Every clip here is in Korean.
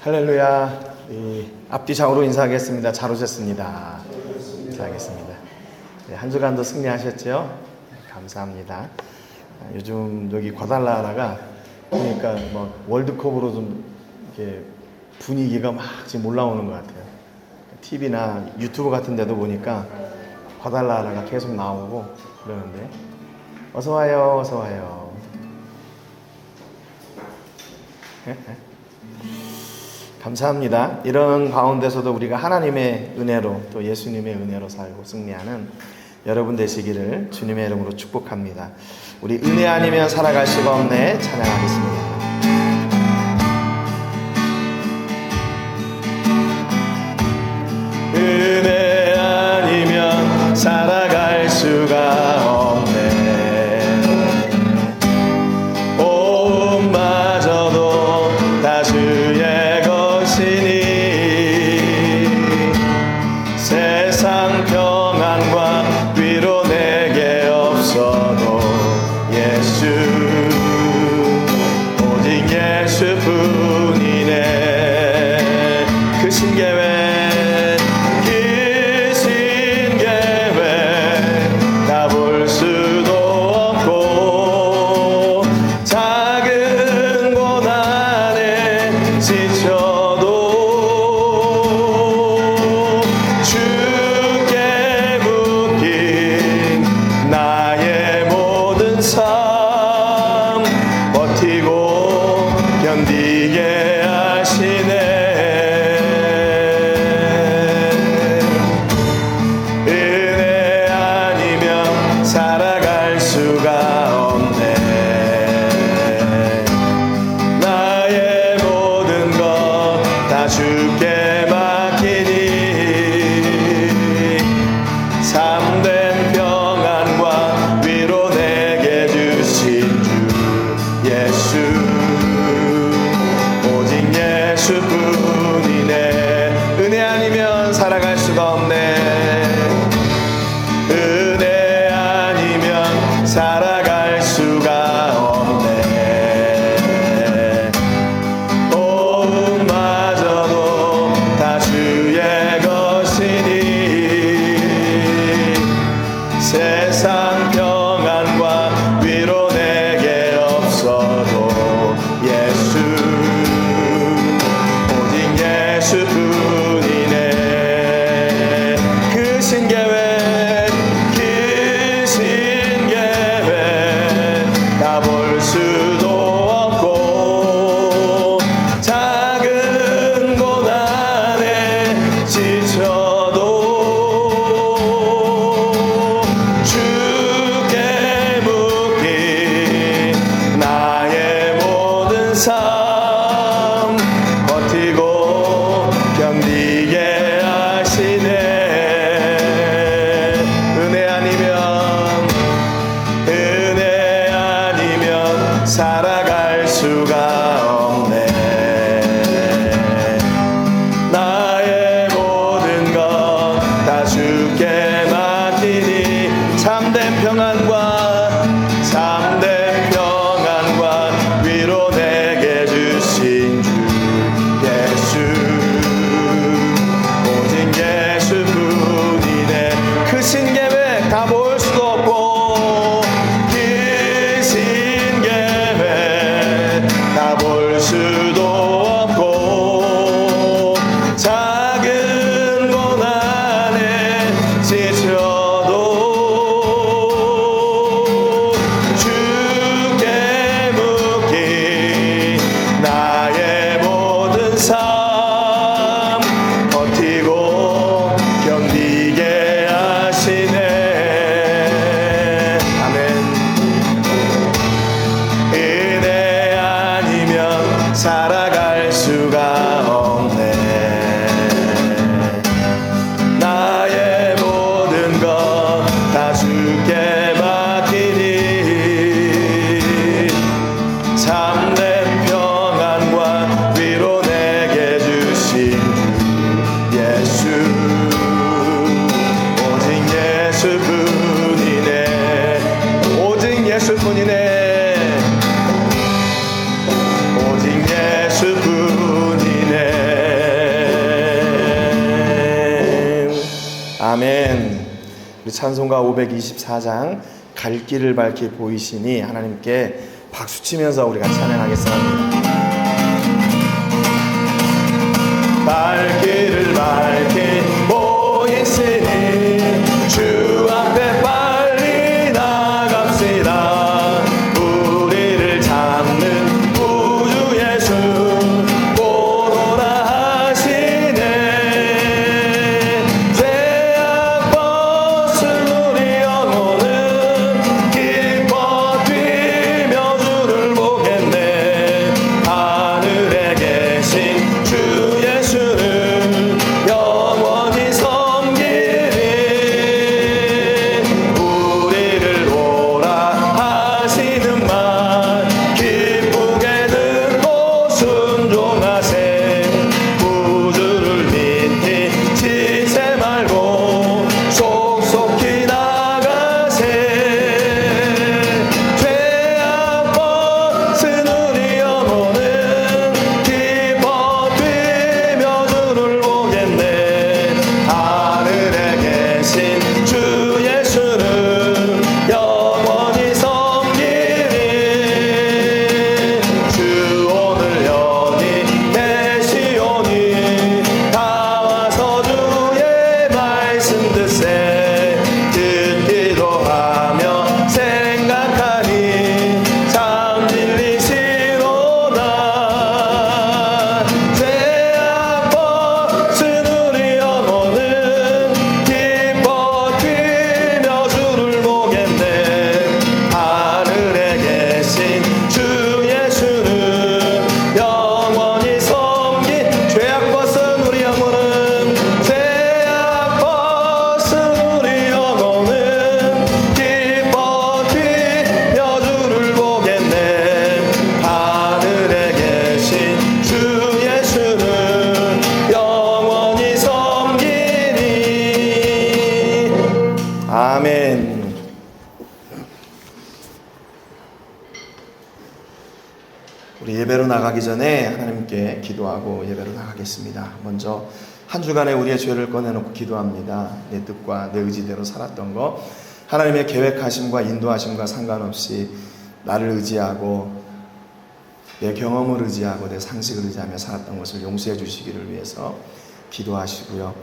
할렐루야. 앞뒤 좌우로 인사하겠습니다. 잘 오셨습니다. 인사하겠습니다. 한 주간도 승리하셨죠? 감사합니다. 요즘 여기 과달라라가 보니까 뭐 월드컵으로 좀 이렇게 분위기가 막 지금 올라오는 것 같아요. TV나 유튜브 같은 데도 보니까 과달라라가 계속 나오고 그러는데 어서 와요, 어서 와요. 감사합니다. 이런 가운데서도 우리가 하나님의 은혜로 또 예수님의 은혜로 살고 승리하는 여러분 되시기를 주님의 이름으로 축복합니다. 우리 은혜 아니면 살아갈 수가 없네 찬양하겠습니다. 은혜 아니면 살아갈 수가 없네. 온마저도 다 주의 것이니 세상 평안과 위로 내게 없어도 예수 오직 예수뿐이네. 그 신계획 아멘. 우리 찬송가 524장 갈 길을 밝히 보이시니 하나님께 박수치면서 우리가 찬양하겠습니다. 갈 길을 밝히 보이시니 주 앞에 빨리 나갑시다. 우리를 잡는 구주 예수 오노라 하시네. 죄악 벗은 우리 영혼은 기뻐 뛰며 주를 보겠네. 하늘에 계신 주 예수를 영원히 섬기리. 우리를 오라 하시는 말 기쁘게 듣고 순종하세. 구주를 믿기 지체 말고 속속히 나가세. 죄악 벗은 우리 영혼은 기뻐 뛰며 주를 보겠네. 하늘에 계신 주 예수를 영원히 섬기리. 주 오늘 여기 계시오니 다 와서 주의 말씀 듣세. 듣기도 하며 생각하니 참 진리시로다. 죄악 벗은 우리 영혼은 기뻐 뛰며 주를 보겠네. 하늘에 계신 주 예수는 영원히 섬기. 죄악 벗은 우리 영혼은 죄악 벗은 우리 영혼은 기뻐 뛰며 주를 보겠네. 하늘에 계신 주 예수는 영원히 섬기리. 아멘. 우리 예배로 나가기 전에 하나님께 기도하고 예배로 나가겠습니다. 먼저 한 주간에 우리의 죄를 꺼내놓고 기도합니다. 내 뜻과 내 의지대로 살았던 것, 하나님의 계획하심과 인도하심과 상관없이 나를 의지하고 내 경험을 의지하고 내 상식을 의지하며 살았던 것을 용서해 주시기를 위해서 기도하시고요.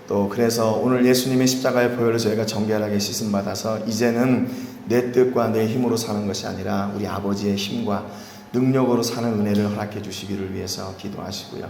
또 그래서 오늘 예수님의 십자가의 보혈로 저희가 정결하게 씻음받아서 이제는 내 뜻과 내 힘으로 사는 것이 아니라 우리 아버지의 힘과 능력으로 사는 은혜를 허락해 주시기를 위해서 기도하시고요.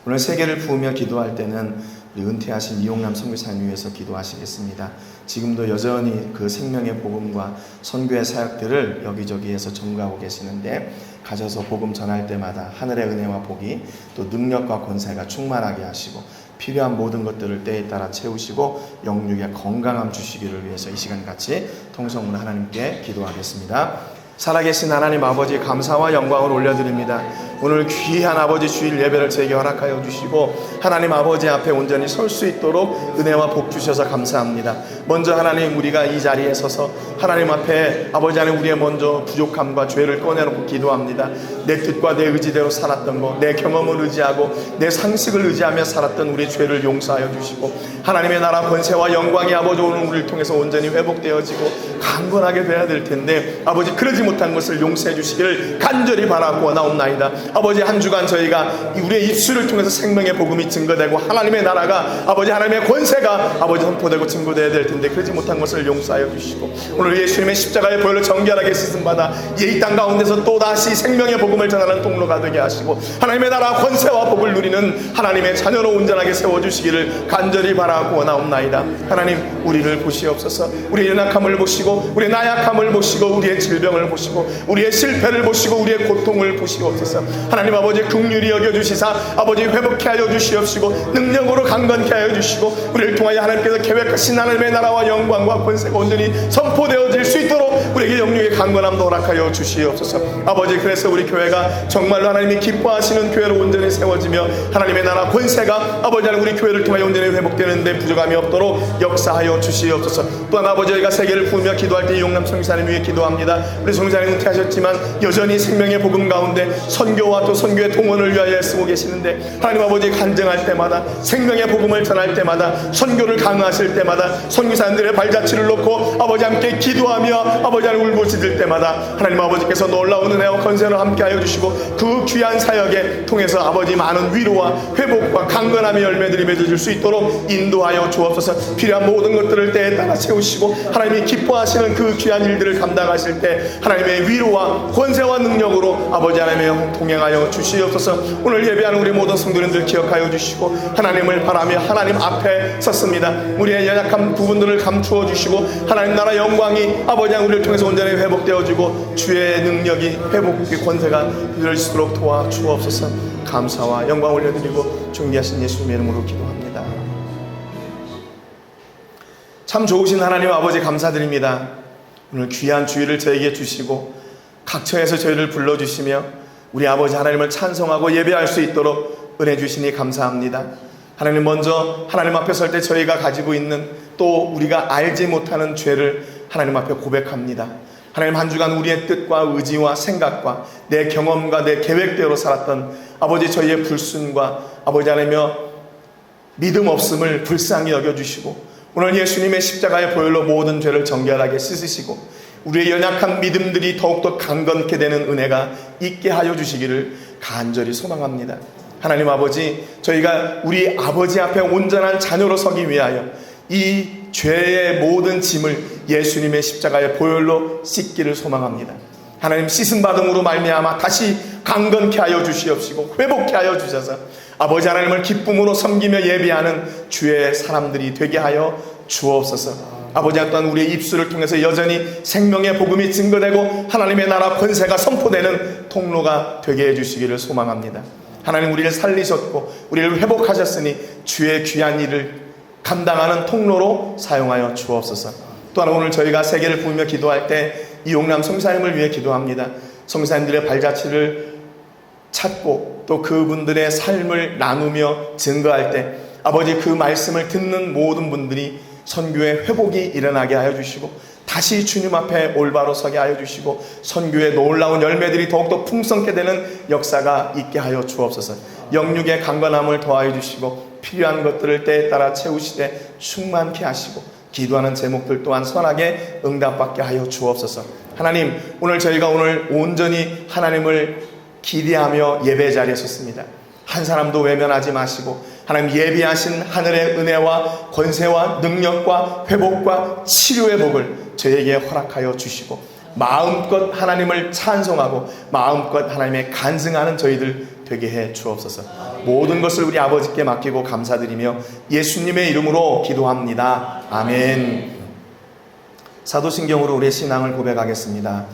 오늘 세계를 부으며 기도할 때는 우리 은퇴하신 이용남 선교사님 위해서 기도하시겠습니다. 지금도 여전히 그 생명의 복음과 선교의 사역들을 여기저기에서 전구하고 계시는데 가셔서 복음 전할 때마다 하늘의 은혜와 복이 또 능력과 권세가 충만하게 하시고 필요한 모든 것들을 때에 따라 채우시고 영육의 건강함 주시기를 위해서 이 시간 같이 통성으로 하나님께 기도하겠습니다. 살아계신 하나님 아버지 감사와 영광을 올려드립니다. 오늘 귀한 아버지 주일 예배를 제게 허락하여 주시고 하나님 아버지 앞에 온전히 설 수 있도록 은혜와 복 주셔서 감사합니다. 먼저 하나님 우리가 이 자리에 서서 하나님 앞에 아버지 하나님 우리의 먼저 부족함과 죄를 꺼내놓고 기도합니다. 내 뜻과 내 의지대로 살았던 것, 내 경험을 의지하고 내 상식을 의지하며 살았던 우리 죄를 용서하여 주시고 하나님의 나라 권세와 영광이 아버지 오늘 우리를 통해서 온전히 회복되어지고 강건하게 되어야 될 텐데 아버지 그러지 못한 것을 용서해 주시기를 간절히 바라고 나옵나이다. 아버지 한 주간 저희가 우리의 입술을 통해서 생명의 복음이 증거되고 하나님의 나라가 아버지 하나님의 권세가 아버지 선포되고 증거되어야 될 텐데 그러지 못한 것을 용서하여 주시고 오늘 예수님의 십자가의 보혈로 정결하게 씻음받아 이 땅 가운데서 또다시 생명의 복음을 전하는 통로가 되게 하시고 하나님의 나라 권세와 복을 누리는 하나님의 자녀로 온전하게 세워주시기를 간절히 바라고 나옵나이다. 하나님 우리를 보시옵소서. 우리의 연약함을 보시고 우리의 나약함을 보시고 우리의 질병을 보시고 우리의 실패를 보시고 우리의 고통을 보시옵소서. 하나님 아버지 긍휼히 여겨주시사 아버지 회복케 하여 주시옵시고 능력으로 강건케 하여 주시고 우리를 통하여 하나님께서 계획하신 하나님의 나라와 영광과 권세가 온전히 선포되어질 수 있도록 우리에게 영육의 강건함도 허락하여 주시옵소서. 아버지 그래서 우리 교회가 정말로 하나님이 기뻐하시는 교회로 온전히 세워지며 하나님의 나라 권세가 아버지 하나님 우리 교회를 통하여 온전히 회복되는데 부족함이 없도록 역사하여 주시옵소서. 또한 아버지, 저희가 세계를 부으며 기도할 때 용남 성사님 위해 기도합니다. 우리 성사님 은퇴하셨지만 여전히 생명의 복음 가운데 선교와 또 선교의 동원을 위하여 쓰고 계시는데, 하나님 아버지, 간증할 때마다, 생명의 복음을 전할 때마다, 선교를 강화하실 때마다, 선교사님들의 발자취를 놓고 아버지 함께 기도하며 아버지 하나님 울부짖을 때마다 하나님 아버지께서 놀라운 은혜와 건세를 함께하여 주시고, 그 귀한 사역에 통해서 아버지 많은 위로와 회복과 강건함의 열매들이 맺어질 수 있도록 인도하여 주옵소서. 필요한 모든 것들을 때에 따라 채우시고, 하나님이 기뻐하시는 그 귀한 일들을 감당하실 때 하나님의 위로와 권세와 능력으로 아버지 하나님의 동행하여 주시옵소서. 오늘 예배하는 우리 모든 성도님들 기억하여 주시고, 하나님을 바라며 하나님 앞에 섰습니다. 우리의 연약한 부분들을 감추어 주시고, 하나님 나라 영광이 아버지 하나님 우리를 통해서 온전히 회복되어지고, 주의 능력이 회복의 권세가 이룰수록 도와 주옵소서. 감사와 영광 올려드리고 존귀하신 예수님의 이름으로 기도합니다. 참 좋으신 하나님 아버지, 감사드립니다. 오늘 귀한 주일을 저에게 주시고 각처에서 저희를 불러주시며 우리 아버지 하나님을 찬송하고 예배할 수 있도록 은혜 주시니 감사합니다. 하나님, 먼저 하나님 앞에 설 때 저희가 가지고 있는, 또 우리가 알지 못하는 죄를 하나님 앞에 고백합니다. 하나님, 한 주간 우리의 뜻과 의지와 생각과 내 경험과 내 계획대로 살았던 아버지 저희의 불순과 아버지 하나님여 믿음 없음을 불쌍히 여겨주시고, 오늘 예수님의 십자가의 보혈로 모든 죄를 정결하게 씻으시고 우리의 연약한 믿음들이 더욱더 강건케 되는 은혜가 있게 하여 주시기를 간절히 소망합니다. 하나님 아버지, 저희가 우리 아버지 앞에 온전한 자녀로 서기 위하여 이 죄의 모든 짐을 예수님의 십자가의 보혈로 씻기를 소망합니다. 하나님, 씻음 받음으로 말미암아 다시 강건케 하여 주시옵시고 회복케 하여 주셔서 아버지 하나님을 기쁨으로 섬기며 예배하는 주의 사람들이 되게 하여 주옵소서. 아버지, 또한 우리의 입술을 통해서 여전히 생명의 복음이 증거되고 하나님의 나라 권세가 선포되는 통로가 되게 해주시기를 소망합니다. 하나님, 우리를 살리셨고 우리를 회복하셨으니 주의 귀한 일을 감당하는 통로로 사용하여 주옵소서. 또한 오늘 저희가 세계를 부으며 기도할 때 이용남 성사님을 위해 기도합니다. 성사님들의 발자취를 찾고 또 그분들의 삶을 나누며 증거할 때 아버지, 그 말씀을 듣는 모든 분들이 선교의 회복이 일어나게 하여 주시고 다시 주님 앞에 올바로 서게 하여 주시고 선교의 놀라운 열매들이 더욱더 풍성케 되는 역사가 있게 하여 주옵소서. 영육의 강건함을 더하여 주시고 필요한 것들을 때에 따라 채우시되 충만케 하시고 기도하는 제목들 또한 선하게 응답받게 하여 주옵소서. 하나님, 오늘 저희가 오늘 온전히 하나님을 기대하며 예배 자리에 섰습니다. 한 사람도 외면하지 마시고 하나님, 예비하신 하늘의 은혜와 권세와 능력과 회복과 치료의 복을 저에게 허락하여 주시고 마음껏 하나님을 찬송하고 마음껏 하나님의 간증하는 저희들 되게 해 주옵소서. 모든 것을 우리 아버지께 맡기고 감사드리며 예수님의 이름으로 기도합니다. 아멘. 사도신경으로 우리의 신앙을 고백하겠습니다.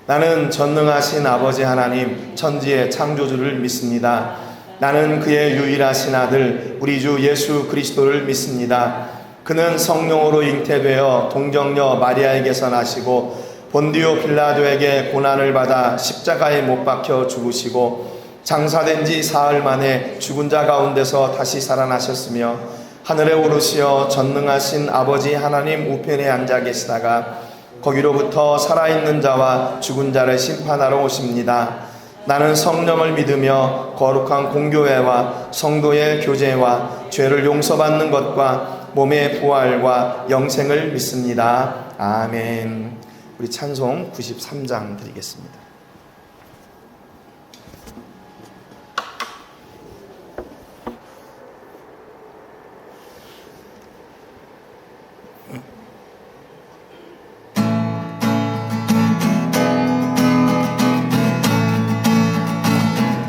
나는 전능하신 아버지 하나님 천지의 창조주를 믿습니다. 나는 그의 유일하신 아들 우리 주 예수 그리스도를 믿습니다. 그는 성령으로 잉태되어 동정녀 마리아에게서 나시고 본디오 빌라도에게 고난을 받아 십자가에 못 박혀 죽으시고 장사된 지 사흘 만에 죽은 자 가운데서 다시 살아나셨으며 하늘에 오르시어 전능하신 아버지 하나님 우편에 앉아 계시다가 거기로부터 살아있는 자와 죽은 자를 심판하러 오십니다. 나는 성령을 믿으며 거룩한 공교회와 성도의 교제와 죄를 용서받는 것과 몸의 부활과 영생을 믿습니다. 아멘. 우리 찬송 93장 드리겠습니다.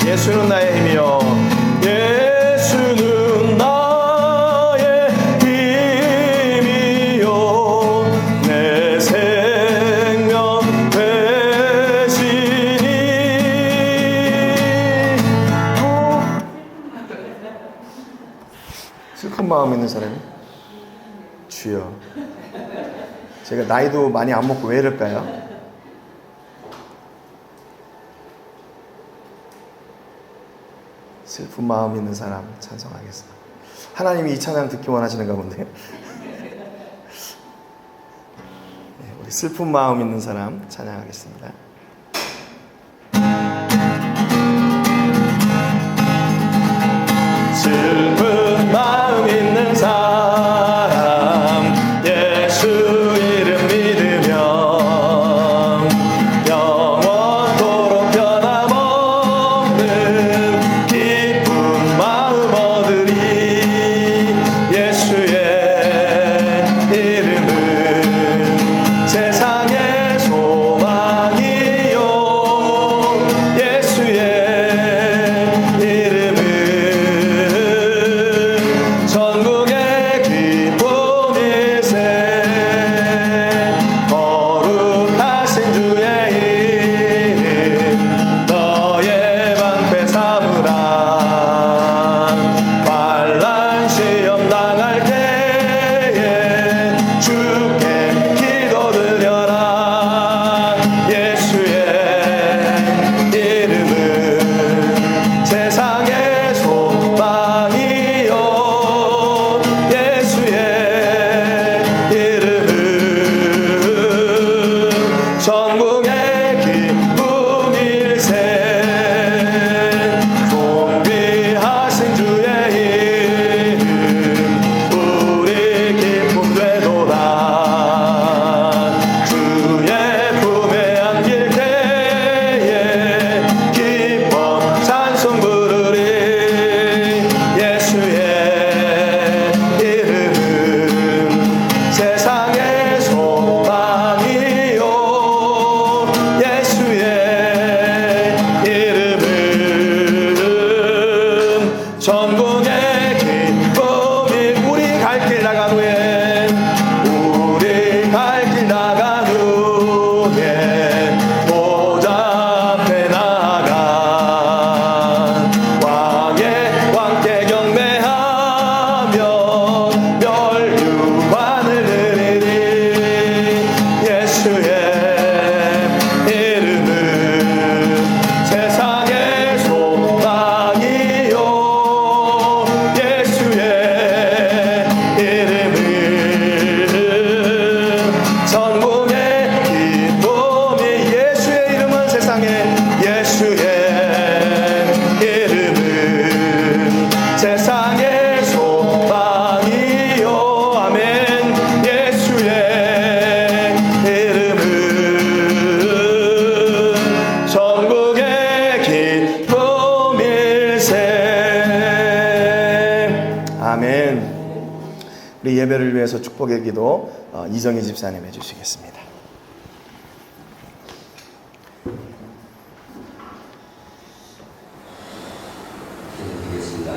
예수는 나의 힘이요 예수는 나의 힘이요 내 생명 되시니 슬픈 마음 있는 사람이 주여, 제가 나이도 많이 안 먹고 왜 이럴까요? 슬픈 마음 있는 사람 찬송하겠습니다. 하나님이 이 찬양 듣기 원하시는가 본데요. 슬픈 마음 있는 사람 찬양하겠습니다. 슬픈 마음 있는 사람 예수 이름 믿으면 영원토록 변함없는 기쁜 마음 얻으리. 예수의 이름은 세상의 소망이요 예수의 이름은 전국의 기쁨일세. 거룩하신 주의 이름 너의 방패 삼으라. 환난 시험 당할 때에 주께 기도드려라. 예수의 이름은 세상의 소망이요 예수의 이름은 전국의 기쁨일세. 존귀하신 주의 이름 우리 기쁨 되도다. 주의 품에 안길 때에 기뻐 찬송 부르리. 예수의 이름은 세상의 소망이요 예수의 이름은 전국의 기쁨이. 우리 갈 길 나간 후에 우리 갈 길 나간 후에 보좌 앞에 나가 왕의 왕께 경배하며 멸류관을 드리리. 예수의 이름은 세상의 소망이요 예수의 이름은 전국의 기쁨이. 예수의 이름은 세상에 예수의 이름은 세상의 소망이요 아멘. 예수의 이름은 전국의 기쁨일세. 아멘. 우리 예배를 위해서 축복의 기도 이정희 집사님 해주시겠습니다. 기도드리겠습니다.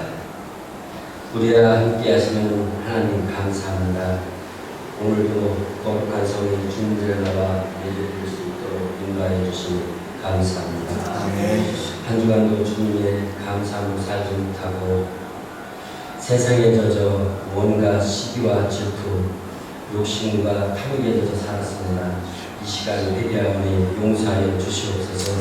우리와 함께 하시는 하나님 감사합니다. 오늘도 거룩한 성의 주님들을 나와 예배드릴 수 있도록 인도하여 주시니 감사합니다. 한 주간도 주님의 감사함으로 살지 못하고 세상에 젖어 온갖 시기와 질투, 욕심과 탐욕에 젖어 살았습니다. 이 시간 회개하오니 용서하여 주시옵소서.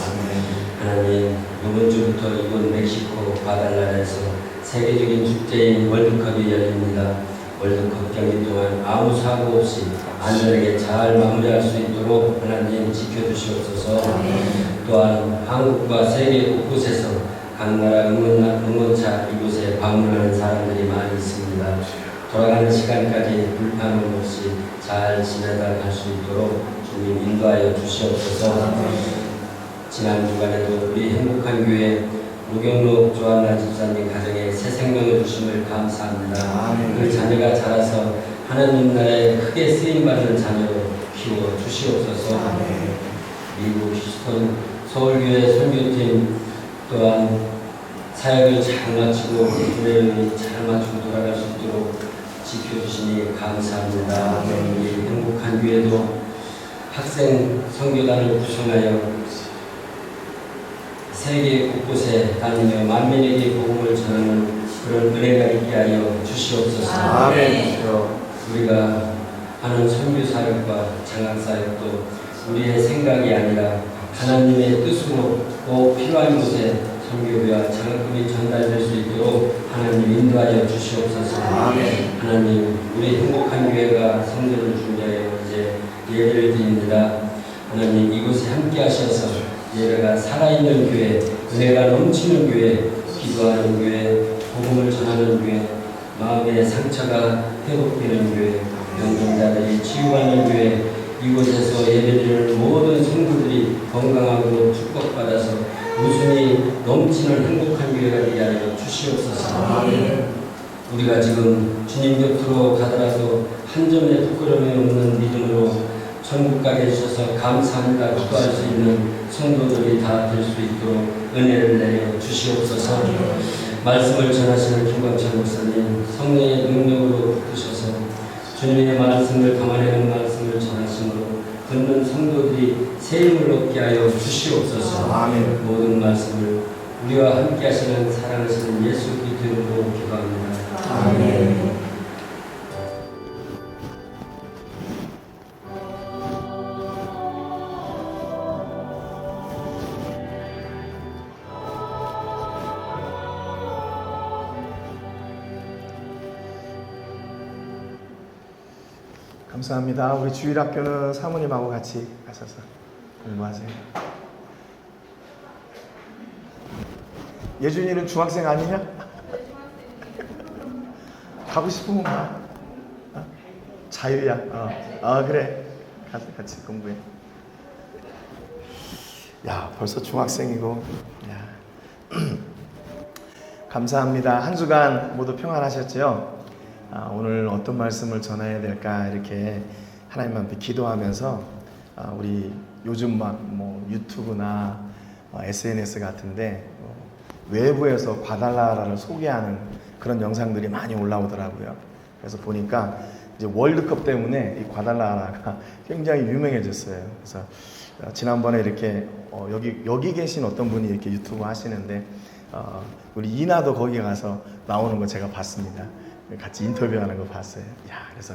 하나님, 이번 주부터 이번 멕시코 과달라라에서 세계적인 축제인 월드컵이 열립니다. 월드컵 경기 동안 아무 사고 없이 안전하게 잘 마무리할 수 있도록 하나님 지켜주시옵소서. 또한 한국과 세계 곳곳에서 각 나라 응원차 이곳에 방문하는 사람들이 많이 있습니다. 돌아가는 시간까지 불편 없이 잘 지내다 갈 수 있도록 주님 인도하여 주시옵소서. 지난 주간에도 우리 행복한 교회 무경록 조한나 집사님 가정에 새 생명을 주심을 감사합니다. 그 자녀가 자라서 하나님 나라에 크게 쓰임받는 자녀로 키워 주시옵소서. 미국 휴스턴 서울교회 선교팀 또한 사역을 잘 마치고 교회를 잘 마치고 돌아갈 수 있도록 지켜주시니 감사합니다. 우리 행복한 교회도 학생 선교단을 구성하여 세계 곳곳에 다니며 만민에게 복음을 전하는 그런 은혜가 있게 하여 주시옵소서. 아멘. 우리가 하는 선교 사역과 장학 사역도 우리의 생각이 아니라 하나님의 뜻으로 꼭 필요한 곳에 선교비와 장학금이 전달될 수 있도록 하나님 인도하여 주시옵소서. 아멘. 하나님, 우리 행복한 교회가 성전을 준비하여 이제 예배를 드립니다. 하나님 이곳에 함께 하셔서 예배가 살아있는 교회, 은혜가 넘치는 교회, 기도하는 교회, 복음을 전하는 교회, 마음의 상처가 회복되는 교회, 병정자들이 치유하는 교회, 이곳에서 예배드리는 모든 성도들이 건강하고 축복받아서 웃음이 넘치는 행복한 교회가 되게 하여 주시옵소서. 우리가 지금 주님 곁으로 가더라도 한 점의 부끄러움이 없는 믿음으로 천국 가게 해주셔서 감사합니다 기도할 수 있는 성도들이 다 될 수 있도록 은혜를 내려 주시옵소서. 말씀을 전하시는 김광철 목사님 성령의 능력으로 붙으셔서 주님의 말씀을 담아내는 말씀을 전하심으로 듣는 성도들이 새 힘을 얻게 하여 주시옵소서. 아멘. 모든 말씀을 우리와 함께 하시는 사랑하시는 예수 그리스도 이름으로 기도합니다. 아멘. 감사합니다. 우리 주일학교는 사모님하고 같이 가셔서 공부하세요. 예준이는 중학생 아니냐? 가고 싶으면 가. 자유야. 그래. 가서 같이 공부해. 야, 벌써 중학생이고. 야. 감사합니다. 한 주간 모두 평안하셨죠? 오늘 어떤 말씀을 전해야 될까 이렇게 하나님 앞에 기도하면서 우리 요즘 막 뭐 유튜브나 SNS 같은데 외부에서 과달라라를 소개하는 그런 영상들이 많이 올라오더라고요. 그래서 보니까 이제 월드컵 때문에 이 과달라라가 굉장히 유명해졌어요. 그래서 지난번에 이렇게 여기 계신 어떤 분이 이렇게 유튜브 하시는데 우리 이나도 거기 가서 나오는 거 제가 봤습니다. 같이 인터뷰하는 거 봤어요. 야, 그래서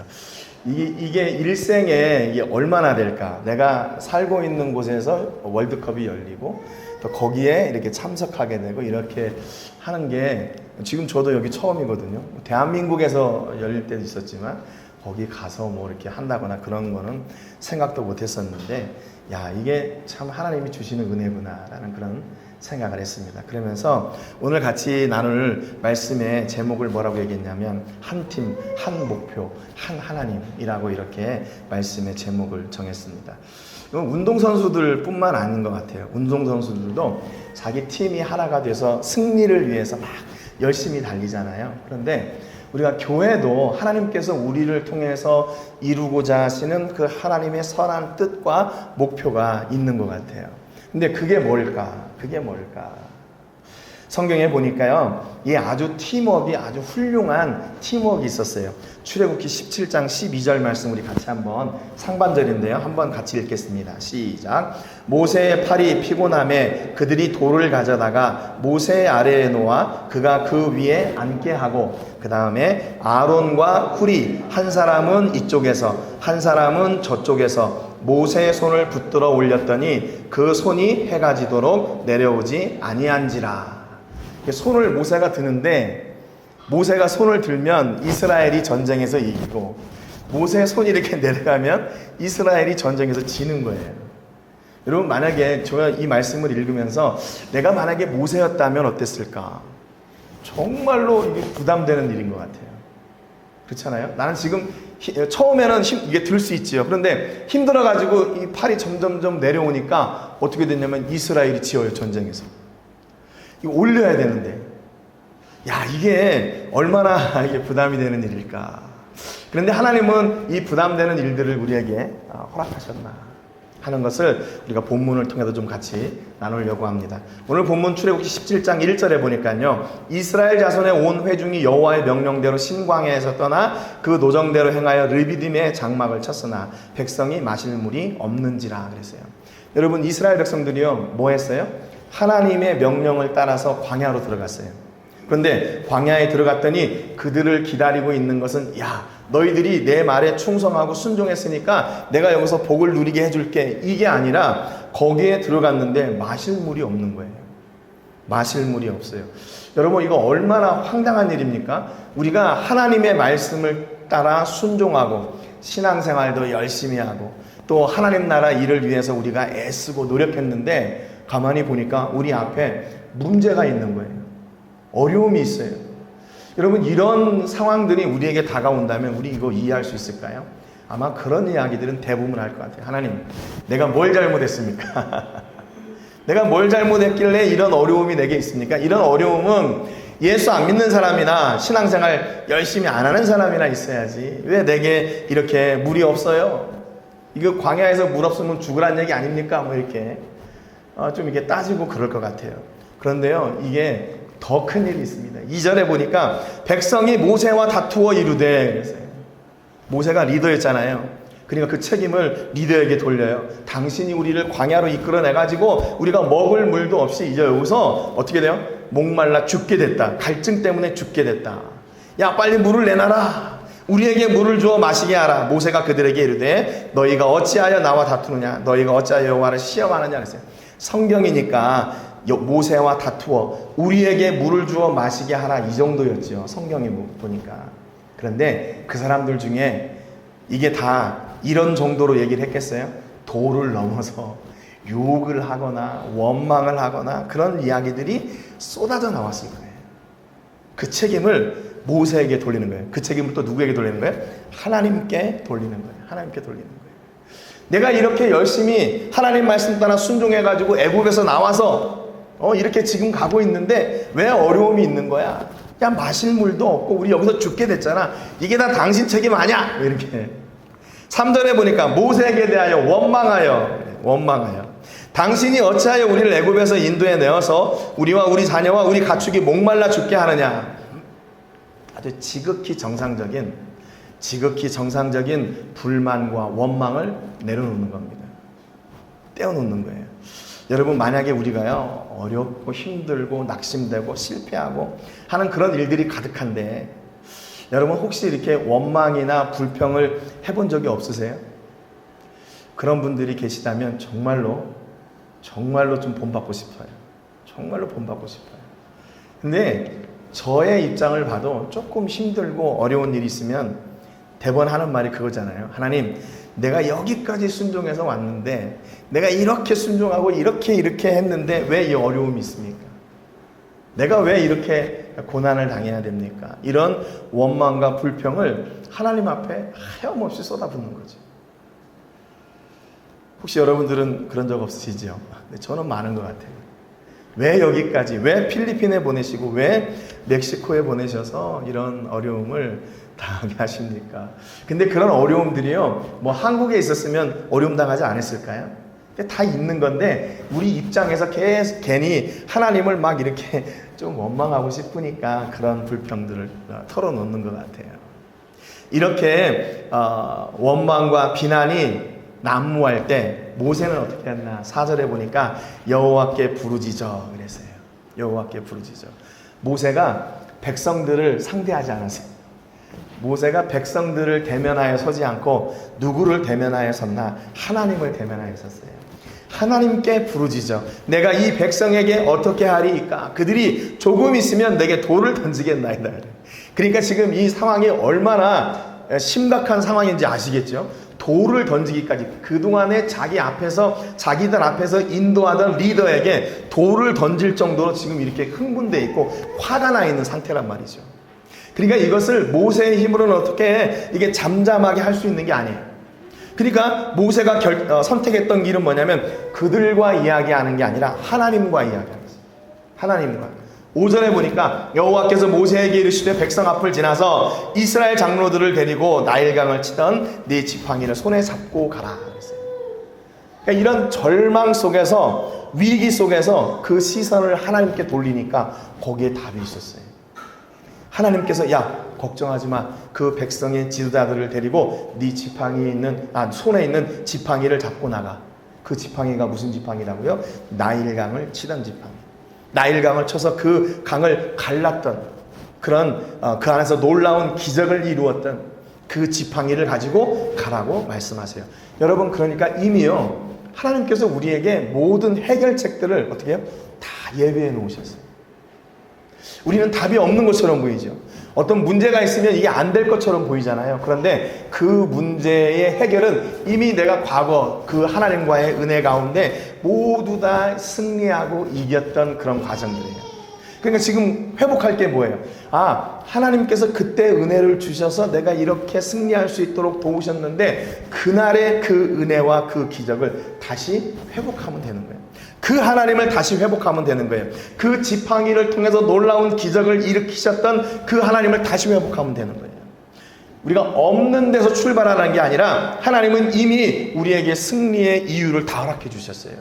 이게 일생에 이게 얼마나 될까? 내가 살고 있는 곳에서 월드컵이 열리고 또 거기에 이렇게 참석하게 되고 이렇게 하는 게 지금 저도 여기 처음이거든요. 대한민국에서 열릴 때도 있었지만 거기 가서 뭐 이렇게 한다거나 그런 거는 생각도 못 했었는데 야, 이게 참 하나님이 주시는 은혜구나라는 그런 생각을 했습니다. 그러면서 오늘 같이 나눌 말씀의 제목을 뭐라고 얘기했냐면 한 팀, 한 목표, 한 하나님이라고 이렇게 말씀의 제목을 정했습니다. 이건 운동선수들 뿐만 아닌 것 같아요. 운동선수들도 자기 팀이 하나가 돼서 승리를 위해서 막 열심히 달리잖아요. 그런데 우리가 교회도 하나님께서 우리를 통해서 이루고자 하시는 그 하나님의 선한 뜻과 목표가 있는 것 같아요. 근데 그게 뭘까? 성경에 보니까요, 이 아주 팀워크가 아주 훌륭한 팀워크가 있었어요. 출애굽기 17장 12절 말씀 우리 같이 한번 상반절인데요. 한번 같이 읽겠습니다. 시작. 모세의 팔이 피곤함에 그들이 돌을 가져다가 모세 아래에 놓아 그가 그 위에 앉게 하고 그 다음에 아론과 훌이 한 사람은 이쪽에서 한 사람은 저쪽에서 모세의 손을 붙들어 올렸더니 그 손이 해가 지도록 내려오지 아니한지라. 손을 모세가 드는데 모세가 손을 들면 이스라엘이 전쟁에서 이기고 모세의 손이 이렇게 내려가면 이스라엘이 전쟁에서 지는 거예요. 여러분, 만약에 제가 이 말씀을 읽으면서 내가 만약에 모세였다면 어땠을까? 정말로 이게 부담되는 일인 것 같아요. 그렇잖아요? 나는 지금 처음에는 이게 들 수 있지요. 그런데 힘들어가지고 이 팔이 점점점 내려오니까 어떻게 됐냐면 이스라엘이 지어요, 전쟁에서. 이거 올려야 되는데, 야, 이게 얼마나 이게 부담이 되는 일일까. 그런데 하나님은 이 부담되는 일들을 우리에게 허락하셨나 하는 것을 우리가 본문을 통해서 좀 같이 나누려고 합니다. 오늘 본문 출애굽기 17장 1절에 보니까요, 이스라엘 자손의 온 회중이 여호와의 명령대로 신광야에서 떠나 그 노정대로 행하여 르비딤의 장막을 쳤으나 백성이 마실 물이 없는지라 그랬어요. 여러분, 이스라엘 백성들이요, 뭐 했어요? 하나님의 명령을 따라서 광야로 들어갔어요. 그런데 광야에 들어갔더니 그들을 기다리고 있는 것은, 야, 너희들이 내 말에 충성하고 순종했으니까 내가 여기서 복을 누리게 해줄게, 이게 아니라 거기에 들어갔는데 마실 물이 없는 거예요. 마실 물이 없어요. 여러분, 이거 얼마나 황당한 일입니까? 우리가 하나님의 말씀을 따라 순종하고 신앙생활도 열심히 하고 또 하나님 나라 일을 위해서 우리가 애쓰고 노력했는데 가만히 보니까 우리 앞에 문제가 있는 거예요. 어려움이 있어요. 여러분, 이런 상황들이 우리에게 다가온다면 우리 이거 이해할 수 있을까요? 아마 그런 이야기들은 대부분 할 것 같아요. 하나님, 내가 뭘 잘못했습니까? 내가 뭘 잘못했길래 이런 어려움이 내게 있습니까? 이런 어려움은 예수 안 믿는 사람이나 신앙생활 열심히 안 하는 사람이나 있어야지. 왜 내게 이렇게 물이 없어요? 이거 광야에서 물 없으면 죽으란 얘기 아닙니까? 뭐 이렇게 좀 이렇게 따지고 그럴 것 같아요. 그런데요, 이게 더 큰 일이 있습니다. 2절에 보니까 백성이 모세와 다투어 이르되, 그랬어요. 모세가 리더였잖아요. 그러니까 그 책임을 리더에게 돌려요. 당신이 우리를 광야로 이끌어내가지고 우리가 먹을 물도 없이 이제 여기서 어떻게 돼요? 목말라 죽게 됐다. 갈증 때문에 죽게 됐다. 야, 빨리 물을 내놔라. 우리에게 물을 주어 마시게 하라. 모세가 그들에게 이르되 너희가 어찌하여 나와 다투느냐? 너희가 어찌하여 여호와를 시험하느냐? 그랬어요. 성경이니까 모세와 다투어 우리에게 물을 주어 마시게 하라, 이 정도였죠. 성경이 보니까. 그런데 그 사람들 중에 이게 다 이런 정도로 얘기를 했겠어요? 도를 넘어서 욕을 하거나 원망을 하거나 그런 이야기들이 쏟아져 나왔을 거예요. 그 책임을 모세에게 돌리는 거예요. 그 책임을 또 누구에게 돌리는 거예요? 하나님께 돌리는 거예요. 하나님께 돌리는 거예요. 내가 이렇게 열심히 하나님 말씀 따라 순종해가지고 애굽에서 나와서 이렇게 지금 가고 있는데 왜 어려움이 있는 거야? 야, 마실 물도 없고 우리 여기서 죽게 됐잖아. 이게 다 당신 책임 아니야? 이렇게. 3절에 보니까 모세에게 대하여 원망하여 당신이 어찌하여 우리를 애굽에서 인도해 내어서 우리와 우리 자녀와 우리 가축이 목말라 죽게 하느냐. 아주 지극히 정상적인 불만과 원망을 내려놓는 겁니다. 떼어놓는 거예요. 여러분, 만약에 우리가요, 어렵고 힘들고 낙심되고 실패하고 하는 그런 일들이 가득한데, 여러분 혹시 이렇게 원망이나 불평을 해본 적이 없으세요? 그런 분들이 계시다면 정말로 좀 본받고 싶어요. 정말로 본받고 싶어요. 근데 저의 입장을 봐도 조금 힘들고 어려운 일이 있으면 대번 하는 말이 그거잖아요. 하나님, 내가 여기까지 순종해서 왔는데 내가 이렇게 순종하고 이렇게 했는데 왜 이 어려움이 있습니까? 내가 왜 이렇게 고난을 당해야 됩니까? 이런 원망과 불평을 하나님 앞에 하염없이 쏟아붓는 거죠. 혹시 여러분들은 그런 적 없으시죠? 저는 많은 것 같아요. 왜 여기까지, 왜 필리핀에 보내시고 왜 멕시코에 보내셔서 이런 어려움을 당하게 하십니까? 근데 그런 어려움들이요, 뭐 한국에 있었으면 어려움 당하지 않았을까요? 다 있는 건데 우리 입장에서 계속 괜히 하나님을 막 이렇게 좀 원망하고 싶으니까 그런 불평들을 털어놓는 것 같아요. 이렇게 원망과 비난이 난무할 때 모세는 어떻게 했나? 4절에 보니까 여호와께 부르짖어 그랬어요. 여호와께 부르짖어. 모세가 백성들을 상대하지 않았어요. 모세가 백성들을 대면하여 서지 않고 누구를 대면하여 섰나? 하나님을 대면하여 섰어요. 하나님께 부르짖어. 내가 이 백성에게 어떻게 하리이까? 그들이 조금 있으면 내게 돌을 던지겠나이다. 그러니까 지금 이 상황이 얼마나 심각한 상황인지 아시겠죠? 돌을 던지기까지, 그동안에 자기들 앞에서 인도하던 리더에게 돌을 던질 정도로 지금 이렇게 흥분되어 있고 화가 나 있는 상태란 말이죠. 그러니까 이것을 모세의 힘으로는 어떻게 이게 잠잠하게 할 수 있는 게 아니에요. 그러니까 모세가 선택했던 길은 뭐냐면 그들과 이야기하는 게 아니라 하나님과 이야기하는 거예요. 하나님과. 5절에 보니까 여호와께서 모세에게 이르시되 백성 앞을 지나서 이스라엘 장로들을 데리고 나일강을 치던 네 지팡이를 손에 잡고 가라 그랬어요. 그러니까 이런 절망 속에서, 위기 속에서 그 시선을 하나님께 돌리니까 거기에 답이 있었어요. 하나님께서 야, 걱정하지 마. 그 백성의 지도자들을 데리고 네 손에 있는 지팡이를 잡고 나가. 그 지팡이가 무슨 지팡이라고요? 나일강을 치던 지팡이. 나일강을 쳐서 그 강을 갈랐던 그런 그 안에서 놀라운 기적을 이루었던 그 지팡이를 가지고 가라고 말씀하세요. 여러분, 그러니까 이미요, 하나님께서 우리에게 모든 해결책들을 어떻게 해요? 다 예비해 놓으셨어요. 우리는 답이 없는 것처럼 보이죠. 어떤 문제가 있으면 이게 안 될 것처럼 보이잖아요. 그런데 그 문제의 해결은 이미 내가 과거 그 하나님과의 은혜 가운데 모두 다 승리하고 이겼던 그런 과정들이에요. 그러니까 지금 회복할 게 뭐예요? 하나님께서 그때 은혜를 주셔서 내가 이렇게 승리할 수 있도록 도우셨는데 그날의 그 은혜와 그 기적을 다시 회복하면 되는 거예요. 그 하나님을 다시 회복하면 되는 거예요. 그 지팡이를 통해서 놀라운 기적을 일으키셨던 그 하나님을 다시 회복하면 되는 거예요. 우리가 없는 데서 출발하는 게 아니라 하나님은 이미 우리에게 승리의 이유를 다 허락해 주셨어요.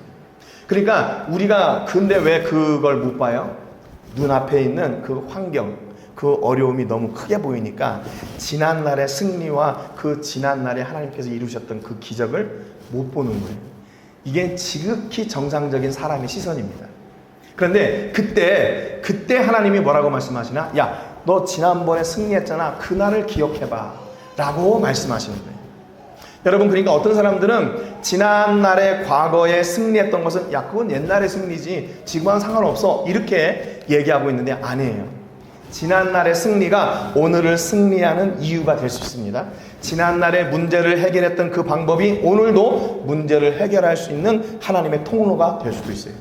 그러니까 우리가 근데 왜 그걸 못 봐요? 눈앞에 있는 그 환경, 그 어려움이 너무 크게 보이니까 지난날의 승리와 그 지난날에 하나님께서 이루셨던 그 기적을 못 보는 거예요. 이게 지극히 정상적인 사람의 시선입니다. 그런데 그때 하나님이 뭐라고 말씀하시나? 야, 너 지난번에 승리했잖아. 그날을 기억해봐 라고 말씀하시는 거예요. 여러분, 그러니까 어떤 사람들은 지난날의 과거에 승리했던 것은 야, 그건 옛날의 승리지 지금은 상관없어 이렇게 얘기하고 있는데 아니에요. 지난날의 승리가 오늘을 승리하는 이유가 될 수 있습니다. 지난날의 문제를 해결했던 그 방법이 오늘도 문제를 해결할 수 있는 하나님의 통로가 될 수도 있어요.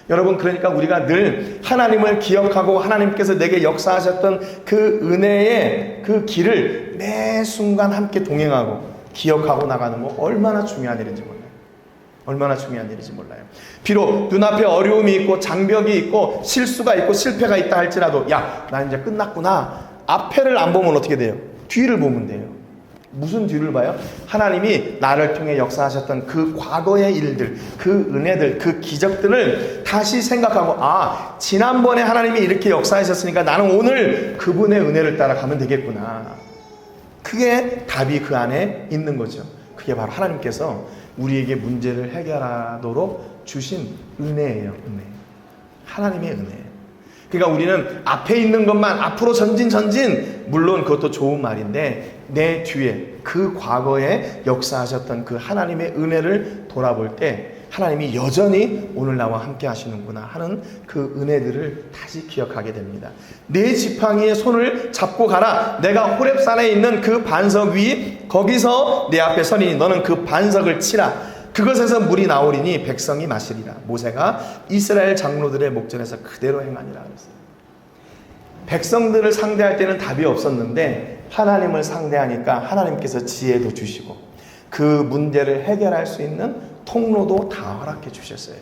여러분, 그러니까 우리가 늘 하나님을 기억하고 하나님께서 내게 역사하셨던 그 은혜의 그 길을 매 순간 함께 동행하고 기억하고 나가는 거 얼마나 중요한 일인지 몰라요. 얼마나 중요한 일인지 몰라요. 비록 눈앞에 어려움이 있고 장벽이 있고 실수가 있고 실패가 있다 할지라도 야, 나 이제 끝났구나. 앞에를 안 보면 어떻게 돼요? 뒤를 보면 돼요. 무슨 뒤를 봐요? 하나님이 나를 통해 역사하셨던 그 과거의 일들, 그 은혜들, 그 기적들을 다시 생각하고 지난번에 하나님이 이렇게 역사하셨으니까 나는 오늘 그분의 은혜를 따라가면 되겠구나. 그게 답이 그 안에 있는 거죠. 그게 바로 하나님께서 우리에게 문제를 해결하도록 주신 은혜예요. 은혜. 하나님의 은혜예요. 그러니까 우리는 앞에 있는 것만 앞으로 전진 물론 그것도 좋은 말인데 내 뒤에 그 과거에 역사하셨던 그 하나님의 은혜를 돌아볼 때 하나님이 여전히 오늘 나와 함께 하시는구나 하는 그 은혜들을 다시 기억하게 됩니다. 내 지팡이에 손을 잡고 가라. 내가 호렙산에 있는 그 반석 위 거기서 내 앞에 서리니 너는 그 반석을 치라. 그것에서 물이 나오리니 백성이 마시리라. 모세가 이스라엘 장로들의 목전에서 그대로 행하니라 그랬어요. 백성들을 상대할 때는 답이 없었는데 하나님을 상대하니까 하나님께서 지혜도 주시고 그 문제를 해결할 수 있는 통로도 다 허락해 주셨어요.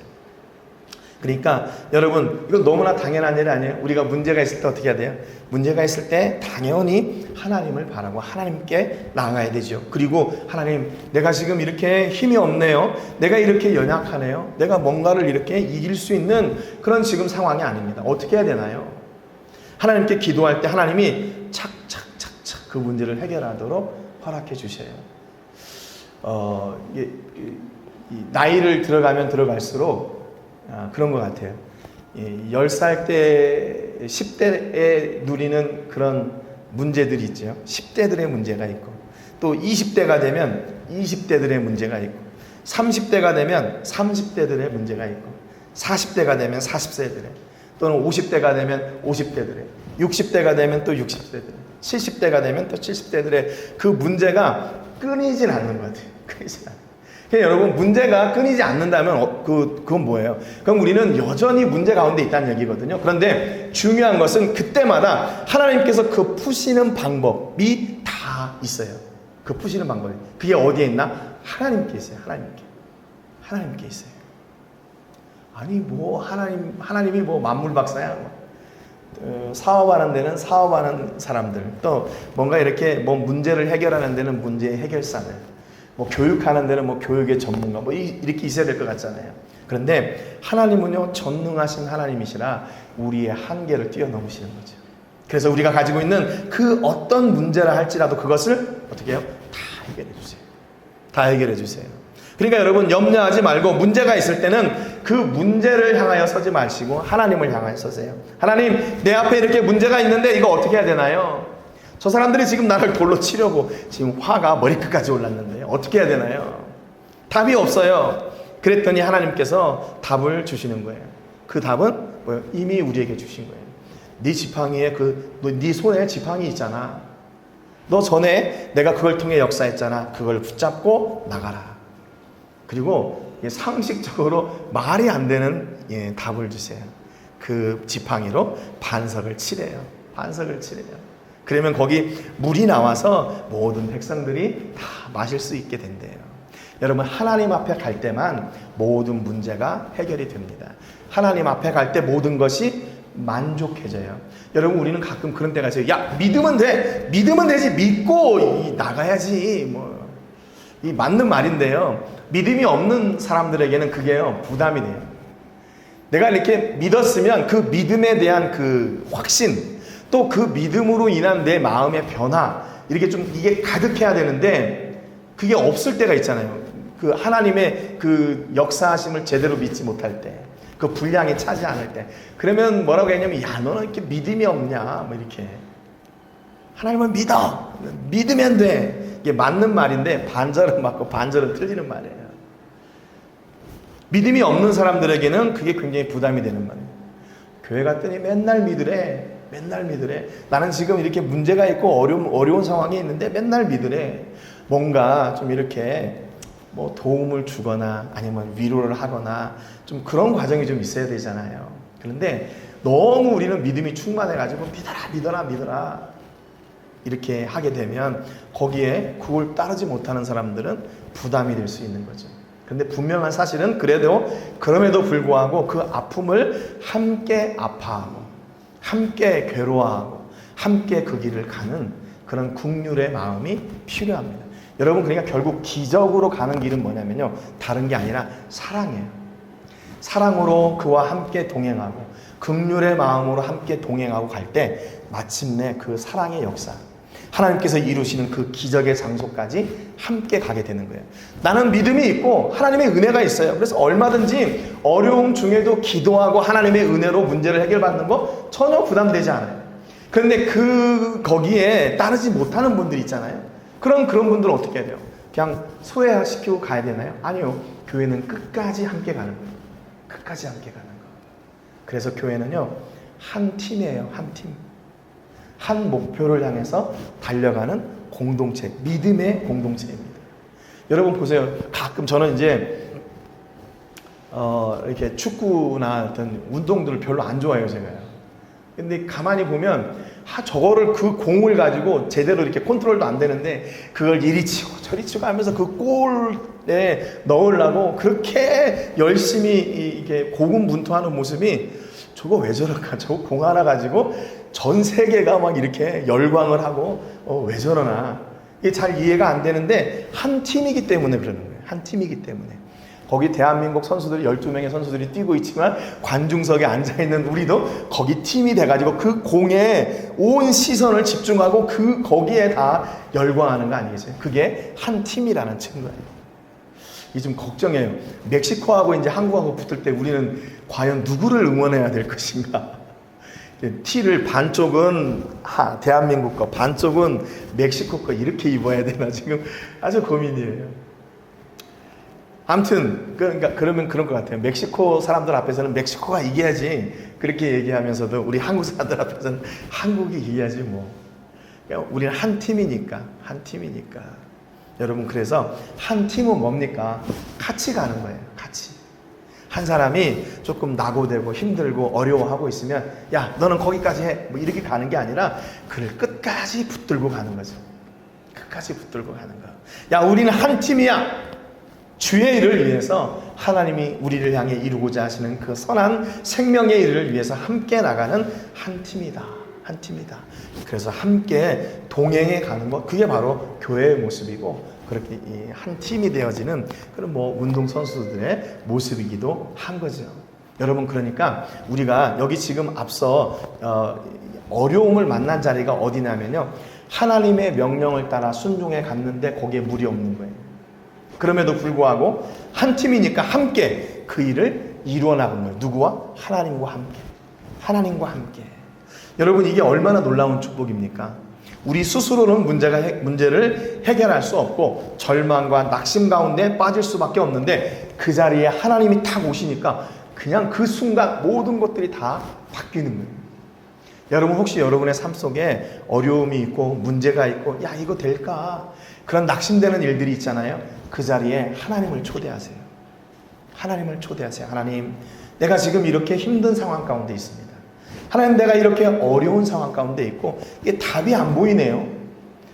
그러니까 여러분, 이건 너무나 당연한 일 아니에요? 우리가 문제가 있을 때 어떻게 해야 돼요? 문제가 있을 때 당연히 하나님을 바라고 하나님께 나아가야 되죠. 그리고 하나님, 내가 지금 이렇게 힘이 없네요. 내가 이렇게 연약하네요. 내가 뭔가를 이렇게 이길 수 있는 그런 지금 상황이 아닙니다. 어떻게 해야 되나요? 하나님께 기도할 때 하나님이 착착착착 그 문제를 해결하도록 허락해 주셔요. 나이를 들어가면 들어갈수록 그런 것 같아요. 10살 때 10대에 누리는 그런 문제들이 있죠. 10대들의 문제가 있고 또 20대가 되면 20대들의 문제가 있고 30대가 되면 30대들의 문제가 있고 40대가 되면 40세들의 또는 50대가 되면 50대들의 60대가 되면 또 60대들의 70대가 되면 또 70대들의 그 문제가 끊이질 않는 것 같아요. 끊이질 않아요. 그러니까 여러분, 문제가 끊이지 않는다면 그건 뭐예요? 그럼 우리는 여전히 문제 가운데 있다는 얘기거든요. 그런데 중요한 것은 그때마다 하나님께서 그 푸시는 방법이 다 있어요. 그 푸시는 방법이. 그게 어디에 있나? 하나님께 있어요. 하나님께 있어요. 아니 뭐 하나님이 뭐 만물 박사야. 사업하는 데는 사업하는 사람들, 또 뭔가 이렇게 뭐 문제를 해결하는 데는 문제의 해결사들, 뭐 교육하는 데는 뭐 교육의 전문가, 뭐 이렇게 있어야 될 것 같잖아요. 그런데 하나님은요, 전능하신 하나님이시라 우리의 한계를 뛰어넘으시는 거죠. 그래서 우리가 가지고 있는 그 어떤 문제라 할지라도 그것을 어떻게 해요? 다 해결해 주세요. 다 해결해 주세요. 그러니까 여러분, 염려하지 말고 문제가 있을 때는 그 문제를 향하여 서지 마시고 하나님을 향하여 서세요. 하나님, 내 앞에 이렇게 문제가 있는데 이거 어떻게 해야 되나요? 저 사람들이 지금 나를 돌로 치려고 지금 화가 머리끝까지 올랐는데 어떻게 해야 되나요? 답이 없어요. 그랬더니 하나님께서 답을 주시는 거예요. 그 답은 뭐예요? 이미 우리에게 주신 거예요. 네 지팡이에 네 손에 지팡이 있잖아. 너 전에 내가 그걸 통해 역사했잖아. 그걸 붙잡고 나가라. 그리고 상식적으로 말이 안 되는 답을 주세요. 그 지팡이로 반석을 치래요. 반석을 치래요. 그러면 거기 물이 나와서 모든 백성들이 다 마실 수 있게 된대요. 여러분, 하나님 앞에 갈 때만 모든 문제가 해결이 됩니다. 하나님 앞에 갈 때 모든 것이 만족해져요. 여러분, 우리는 가끔 그런 때가 있어요. 야, 믿으면 돼. 믿으면 되지. 믿고 나가야지. 이 맞는 말인데요. 믿음이 없는 사람들에게는 그게요, 부담이 돼요. 내가 이렇게 믿었으면 그 믿음에 대한 그 확신, 또 그 믿음으로 인한 내 마음의 변화, 이렇게 좀 이게 가득해야 되는데 그게 없을 때가 있잖아요. 그 하나님의 그 역사하심을 제대로 믿지 못할 때, 그 분량이 차지 않을 때, 그러면 뭐라고 했냐면, 야, 너는 이렇게 믿음이 없냐, 뭐 이렇게. 하나님을 믿어, 믿으면 돼. 이게 맞는 말인데 반절은 맞고 반절은 틀리는 말이에요. 믿음이 없는 사람들에게는 그게 굉장히 부담이 되는 말이에요. 교회 갔더니 맨날 믿으래. 맨날 믿으래. 나는 지금 이렇게 문제가 있고 어려운 상황이 있는데 맨날 믿으래. 뭔가 좀 이렇게 뭐 도움을 주거나 아니면 위로를 하거나 좀 그런 과정이 좀 있어야 되잖아요. 그런데 너무 우리는 믿음이 충만해가지고 믿어라 이렇게 하게 되면 거기에 그걸 따르지 못하는 사람들은 부담이 될 수 있는 거죠. 그런데 분명한 사실은 그럼에도 불구하고 그 아픔을 함께 아파하고 함께 괴로워하고 함께 그 길을 가는 그런 긍휼의 마음이 필요합니다. 여러분, 그러니까 결국 기적으로 가는 길은 뭐냐면요, 다른 게 아니라 사랑이에요. 사랑으로 그와 함께 동행하고 긍휼의 마음으로 함께 동행하고 갈 때 마침내 그 사랑의 역사, 하나님께서 이루시는 그 기적의 장소까지 함께 가게 되는 거예요. 나는 믿음이 있고 하나님의 은혜가 있어요. 그래서 얼마든지 어려움 중에도 기도하고 하나님의 은혜로 문제를 해결받는 거 전혀 부담되지 않아요. 그런데 거기에 따르지 못하는 분들이 있잖아요. 그런 분들은 어떻게 해야 돼요? 그냥 소외시키고 가야 되나요? 아니요. 교회는 끝까지 함께 가는 거예요. 끝까지 함께 가는 거. 그래서 교회는요, 한 팀이에요. 한 팀. 한 목표를 향해서 달려가는 공동체, 믿음의 공동체입니다. 여러분 보세요. 가끔 저는 이제 이렇게 축구나 어떤 운동들을 별로 안 좋아해요, 제가요. 근데 가만히 보면 저거를 그 공을 가지고 제대로 이렇게 컨트롤도 안 되는데 그걸 이리 치고 저리 치고 하면서 그 골에 넣으려고 그렇게 열심히 이렇게 고군분투하는 모습이, 저거 왜 저럴까? 저거 공 하나 가지고 전 세계가 막 이렇게 열광을 하고 왜 저러나, 이게 잘 이해가 안 되는데 한 팀이기 때문에 그러는 거예요. 한 팀이기 때문에. 거기 대한민국 선수들 12명의 선수들이 뛰고 있지만 관중석에 앉아있는 우리도 거기 팀이 돼가지고 그 공에 온 시선을 집중하고 거기에 다 열광하는 거 아니겠어요? 그게 한 팀이라는 증거예요. 이게 좀 걱정해요. 멕시코하고 이제 한국하고 붙을 때 우리는 과연 누구를 응원해야 될 것인가? 티를 반쪽은 대한민국 거, 반쪽은 멕시코 거 이렇게 입어야 되나 지금 아주 고민이에요. 아무튼 그러면 그런 것 같아요. 멕시코 사람들 앞에서는 멕시코가 이겨야지 그렇게 얘기하면서도 우리 한국 사람들 앞에서는 한국이 이겨야지 뭐. 우리는 한 팀이니까. 여러분, 그래서 한 팀은 뭡니까? 같이 가는 거예요. 같이. 한 사람이 조금 낙오되고 힘들고 어려워하고 있으면, 야, 너는 거기까지 해. 뭐 이렇게 가는 게 아니라 그를 끝까지 붙들고 가는 거죠. 끝까지 붙들고 가는 거. 야, 우리는 한 팀이야. 주의 일을 위해서 하나님이 우리를 향해 이루고자 하시는 그 선한 생명의 일을 위해서 함께 나가는 한 팀이다. 한 팀이다. 그래서 함께 동행해 가는 것, 그게 바로 교회의 모습이고, 그렇게 한 팀이 되어지는 그런 운동 선수들의 모습이기도 한 거죠. 여러분, 그러니까 우리가 여기 지금 앞서 어려움을 만난 자리가 어디냐면요, 하나님의 명령을 따라 순종해 갔는데 거기에 물이 없는 거예요. 그럼에도 불구하고 한 팀이니까 함께 그 일을 이루어 나가는 거예요. 누구와? 하나님과 함께. 하나님과 함께. 여러분, 이게 얼마나 놀라운 축복입니까? 우리 스스로는 문제를 해결할 수 없고 절망과 낙심 가운데 빠질 수밖에 없는데, 그 자리에 하나님이 탁 오시니까 그냥 그 순간 모든 것들이 다 바뀌는 거예요. 여러분 혹시 여러분의 삶 속에 어려움이 있고 문제가 있고 야 이거 될까? 그런 낙심되는 일들이 있잖아요. 그 자리에 하나님을 초대하세요. 하나님을 초대하세요. 하나님, 내가 지금 이렇게 힘든 상황 가운데 있습니다. 하나님, 내가 이렇게 어려운 상황 가운데 있고 이게 답이 안 보이네요.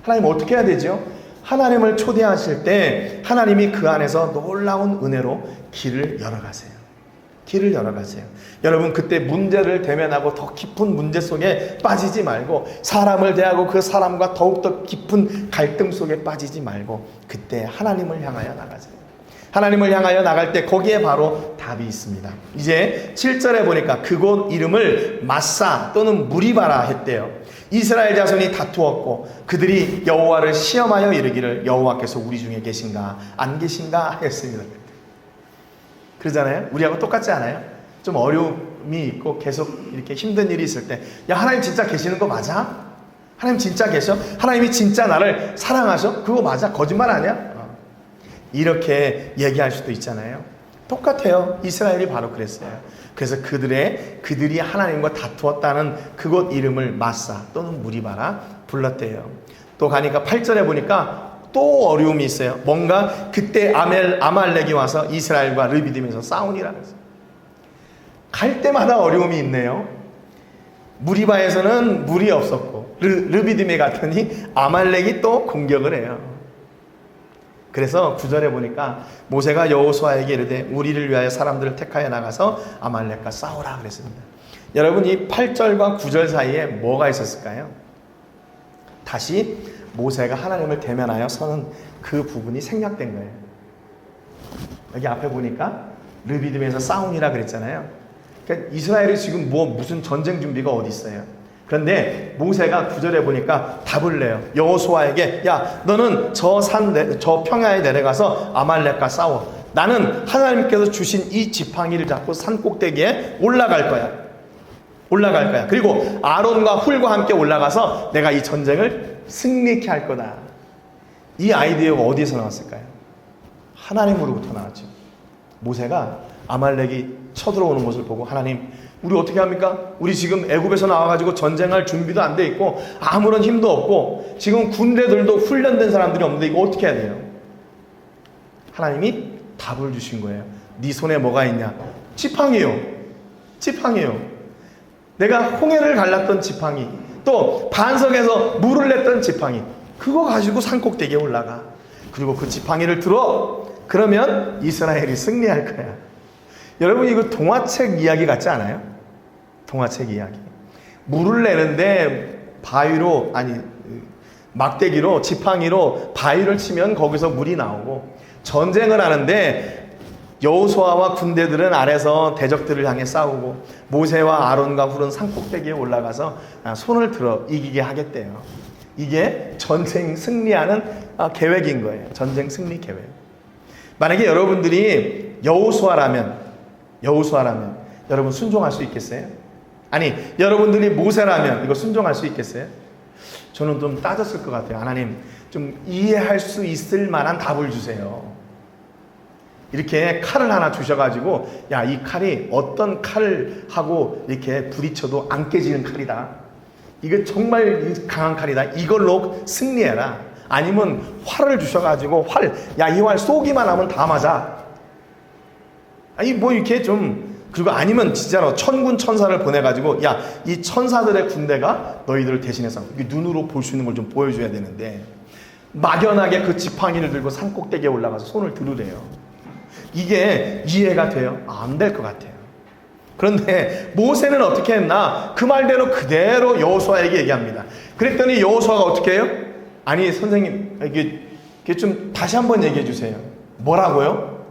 하나님 어떻게 해야 되죠? 하나님을 초대하실 때 하나님이 그 안에서 놀라운 은혜로 길을 열어가세요. 길을 열어가세요. 여러분, 그때 문제를 대면하고 더 깊은 문제 속에 빠지지 말고, 사람을 대하고 그 사람과 더욱더 깊은 갈등 속에 빠지지 말고 그때 하나님을 향하여 나가세요. 하나님을 향하여 나갈 때 거기에 바로 답이 있습니다. 이제 7절에 보니까 그곳 이름을 마사 또는 무리바라 했대요. 이스라엘 자손이 다투었고 그들이 여호와를 시험하여 이르기를 여호와께서 우리 중에 계신가 안 계신가 했습니다. 그러잖아요. 우리하고 똑같지 않아요? 좀 어려움이 있고 계속 이렇게 힘든 일이 있을 때, 야, 하나님 진짜 계시는 거 맞아? 하나님 진짜 계셔? 하나님이 진짜 나를 사랑하셔? 그거 맞아? 거짓말 아니야? 이렇게 얘기할 수도 있잖아요. 똑같아요. 이스라엘이 바로 그랬어요. 그래서 그들이 하나님과 다투었다는 그곳 이름을 마사 또는 무리바라 불렀대요. 또 가니까 8절에 보니까 또 어려움이 있어요. 뭔가 그때 아말렉이 와서 이스라엘과 르비딤에서 싸우니라 그랬어요. 갈 때마다 어려움이 있네요. 무리바에서는 물이 없었고 르비딤에 갔더니 아말렉이 또 공격을 해요. 그래서 9절에 보니까 모세가 여호수아에게 이르되 우리를 위하여 사람들을 택하여 나가서 아말렉과 싸우라 그랬습니다. 여러분, 이 8절과 9절 사이에 뭐가 있었을까요? 다시 모세가 하나님을 대면하여 서는 그 부분이 생략된 거예요. 여기 앞에 보니까 르비딤에서 싸우니라 그랬잖아요. 그러니까 이스라엘이 지금 무슨 전쟁 준비가 어디 있어요? 그런데 모세가 9절에 보니까 답을 내요. 여호수아에게, 야, 너는 저 평야에 내려가서 아말렉과 싸워. 나는 하나님께서 주신 이 지팡이를 잡고 산 꼭대기에 올라갈 거야. 올라갈 거야. 그리고 아론과 훌과 함께 올라가서 내가 이 전쟁을 승리케 할 거다. 이 아이디어가 어디에서 나왔을까요? 하나님으로부터 나왔죠. 모세가 아말렉이 쳐들어오는 것을 보고, 하나님, 우리 어떻게 합니까? 우리 지금 애굽에서 나와가지고 전쟁할 준비도 안 돼 있고 아무런 힘도 없고 지금 군대들도 훈련된 사람들이 없는데 이거 어떻게 해야 돼요? 하나님이 답을 주신 거예요. 네 손에 뭐가 있냐? 지팡이요. 지팡이요. 내가 홍해를 갈랐던 지팡이, 또 반석에서 물을 냈던 지팡이, 그거 가지고 산꼭대기에 올라가. 그리고 그 지팡이를 들어. 그러면 이스라엘이 승리할 거야. 여러분, 이거 동화책 이야기 같지 않아요? 동화책 이야기. 물을 내는데 막대기로, 지팡이로 바위를 치면 거기서 물이 나오고, 전쟁을 하는데 여호수아와 군대들은 아래서 대적들을 향해 싸우고 모세와 아론과 훌은 산꼭대기에 올라가서 손을 들어 이기게 하겠대요. 이게 전쟁 승리하는 계획인 거예요. 전쟁 승리 계획. 만약에 여러분들이 여호수아라면 여러분 순종할 수 있겠어요? 아니, 여러분들이 모세라면 이거 순종할 수 있겠어요? 저는 좀 따졌을 것 같아요. 하나님, 좀 이해할 수 있을 만한 답을 주세요. 이렇게 칼을 하나 주셔가지고, 야, 이 칼이 어떤 칼하고 이렇게 부딪혀도 안 깨지는 칼이다. 이거 정말 강한 칼이다. 이걸로 승리해라. 아니면 활을 주셔가지고 야, 이 활 쏘기만 하면 다 맞아. 아니, 뭐 이렇게 좀, 그리고 아니면 진짜로 천군 천사를 보내가지고, 야, 이 천사들의 군대가 너희들을 대신해서 눈으로 볼 수 있는 걸 좀 보여줘야 되는데, 막연하게 그 지팡이를 들고 산꼭대기에 올라가서 손을 들으래요. 이게 이해가 돼요? 안 될 것 같아요. 그런데 모세는 어떻게 했나? 그 말대로 그대로 여호수아에게 얘기합니다. 그랬더니 여호수아가 어떻게 해요? 아니, 선생님, 이게 좀 다시 한번 얘기해 주세요. 뭐라고요?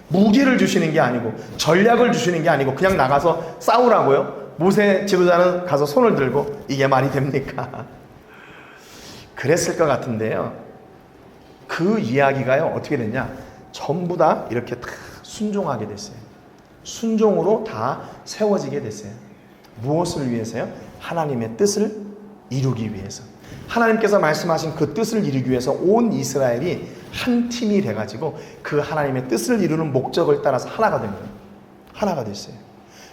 무기를 주시는 게 아니고, 전략을 주시는 게 아니고 그냥 나가서 싸우라고요? 모세 지도자는 가서 손을 들고, 이게 말이 됩니까? 그랬을 것 같은데요. 그 이야기가요, 어떻게 됐냐? 전부 다 이렇게 다 순종하게 됐어요. 순종으로 다 세워지게 됐어요. 무엇을 위해서요? 하나님의 뜻을 이루기 위해서. 하나님께서 말씀하신 그 뜻을 이루기 위해서 온 이스라엘이 한 팀이 돼가지고 그 하나님의 뜻을 이루는 목적을 따라서 하나가 된 거예요. 하나가 됐어요.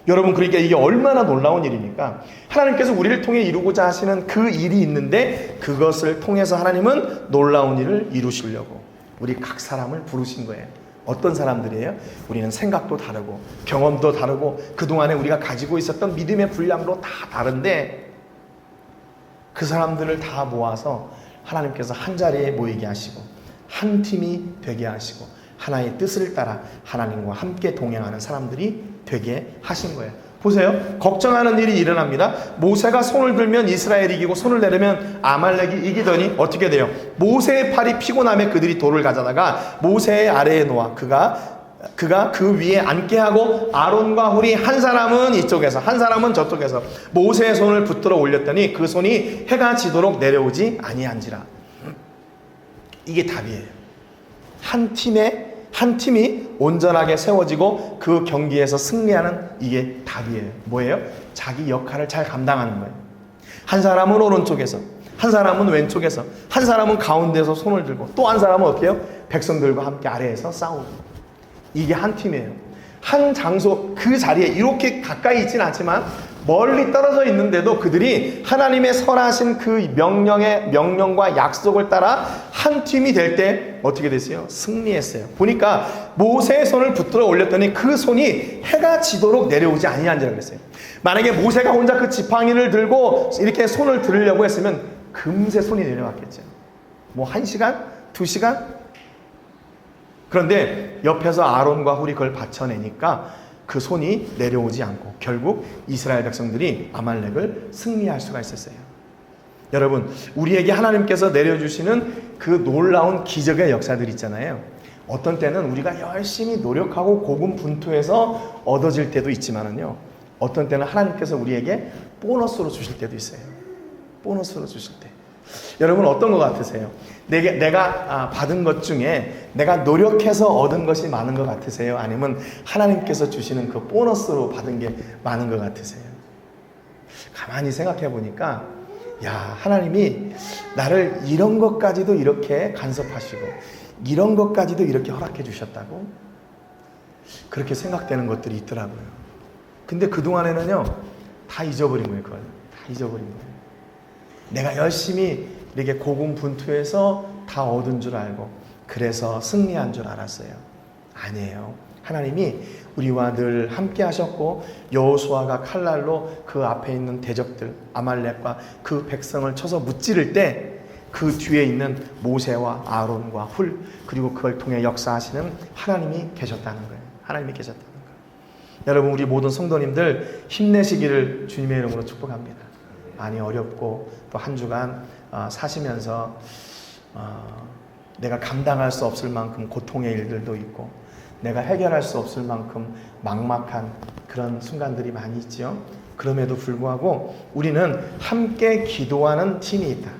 여러분, 그러니까 이게 얼마나 놀라운 일입니까? 하나님께서 우리를 통해 이루고자 하시는 그 일이 있는데 그것을 통해서 하나님은 놀라운 일을 이루시려고 우리 각 사람을 부르신 거예요. 어떤 사람들이에요? 우리는 생각도 다르고 경험도 다르고 그동안에 우리가 가지고 있었던 믿음의 분량도 다 다른데 그 사람들을 다 모아서 하나님께서 한 자리에 모이게 하시고 한 팀이 되게 하시고 하나의 뜻을 따라 하나님과 함께 동행하는 사람들이 되게 하신 거예요. 보세요. 걱정하는 일이 일어납니다. 모세가 손을 들면 이스라엘이 이기고 손을 내리면 아말렉이 이기더니 어떻게 돼요? 모세의 팔이 피곤함에 그들이 돌을 가져다가 모세의 아래에 놓아 그가 그 위에 앉게 하고 아론과 훌이 한 사람은 이쪽에서 한 사람은 저쪽에서 모세의 손을 붙들어 올렸더니 그 손이 해가 지도록 내려오지 아니한지라. 이게 답이에요. 한 팀이 온전하게 세워지고 그 경기에서 승리하는 이게 답이에요. 뭐예요? 자기 역할을 잘 감당하는 거예요. 한 사람은 오른쪽에서, 한 사람은 왼쪽에서, 한 사람은 가운데서 손을 들고 또 한 사람은 어떻게 해요? 백성들과 함께 아래에서 싸우고. 이게 한 팀이에요. 한 장소 그 자리에 이렇게 가까이 있진 않지만 멀리 떨어져 있는데도 그들이 하나님의 설하신 그 명령과 약속을 따라 한 팀이 될 때 어떻게 됐어요? 승리했어요. 보니까 모세의 손을 붙들어 올렸더니 그 손이 해가 지도록 내려오지 아니한지라 그랬어요. 만약에 모세가 혼자 그 지팡이를 들고 이렇게 손을 들으려고 했으면 금세 손이 내려왔겠죠. 뭐 1시간? 2시간? 그런데 옆에서 아론과 훌이 그걸 받쳐내니까 그 손이 내려오지 않고 결국 이스라엘 백성들이 아말렉을 승리할 수가 있었어요. 여러분, 우리에게 하나님께서 내려주시는 그 놀라운 기적의 역사들 있잖아요. 어떤 때는 우리가 열심히 노력하고 고군분투해서 얻어질 때도 있지만은요, 어떤 때는 하나님께서 우리에게 보너스로 주실 때도 있어요. 보너스로 주실 때. 여러분, 어떤 것 같으세요? 내가 받은 것 중에 내가 노력해서 얻은 것이 많은 것 같으세요? 아니면 하나님께서 주시는 그 보너스로 받은 게 많은 것 같으세요? 가만히 생각해 보니까, 야, 하나님이 나를 이런 것까지도 이렇게 간섭하시고 이런 것까지도 이렇게 허락해 주셨다고? 그렇게 생각되는 것들이 있더라고요. 근데 그동안에는요, 다 잊어버린 거예요. 그걸 다 잊어버린 거예요. 내가 열심히 이렇게 고군분투해서 다 얻은 줄 알고 그래서 승리한 줄 알았어요. 아니에요. 하나님이 우리와 늘 함께 하셨고 여호수아가 칼날로 그 앞에 있는 대적들 아말렉과 그 백성을 쳐서 무찌를 때 그 뒤에 있는 모세와 아론과 훌 그리고 그걸 통해 역사하시는 하나님이 계셨다는 거예요. 하나님이 계셨다는 거예요. 여러분, 우리 모든 성도님들 힘내시기를 주님의 이름으로 축복합니다. 많이 어렵고 또 한 주간 사시면서 내가 감당할 수 없을 만큼 고통의 일들도 있고 내가 해결할 수 없을 만큼 막막한 그런 순간들이 많이 있죠. 그럼에도 불구하고 우리는 함께 기도하는 팀이 있다.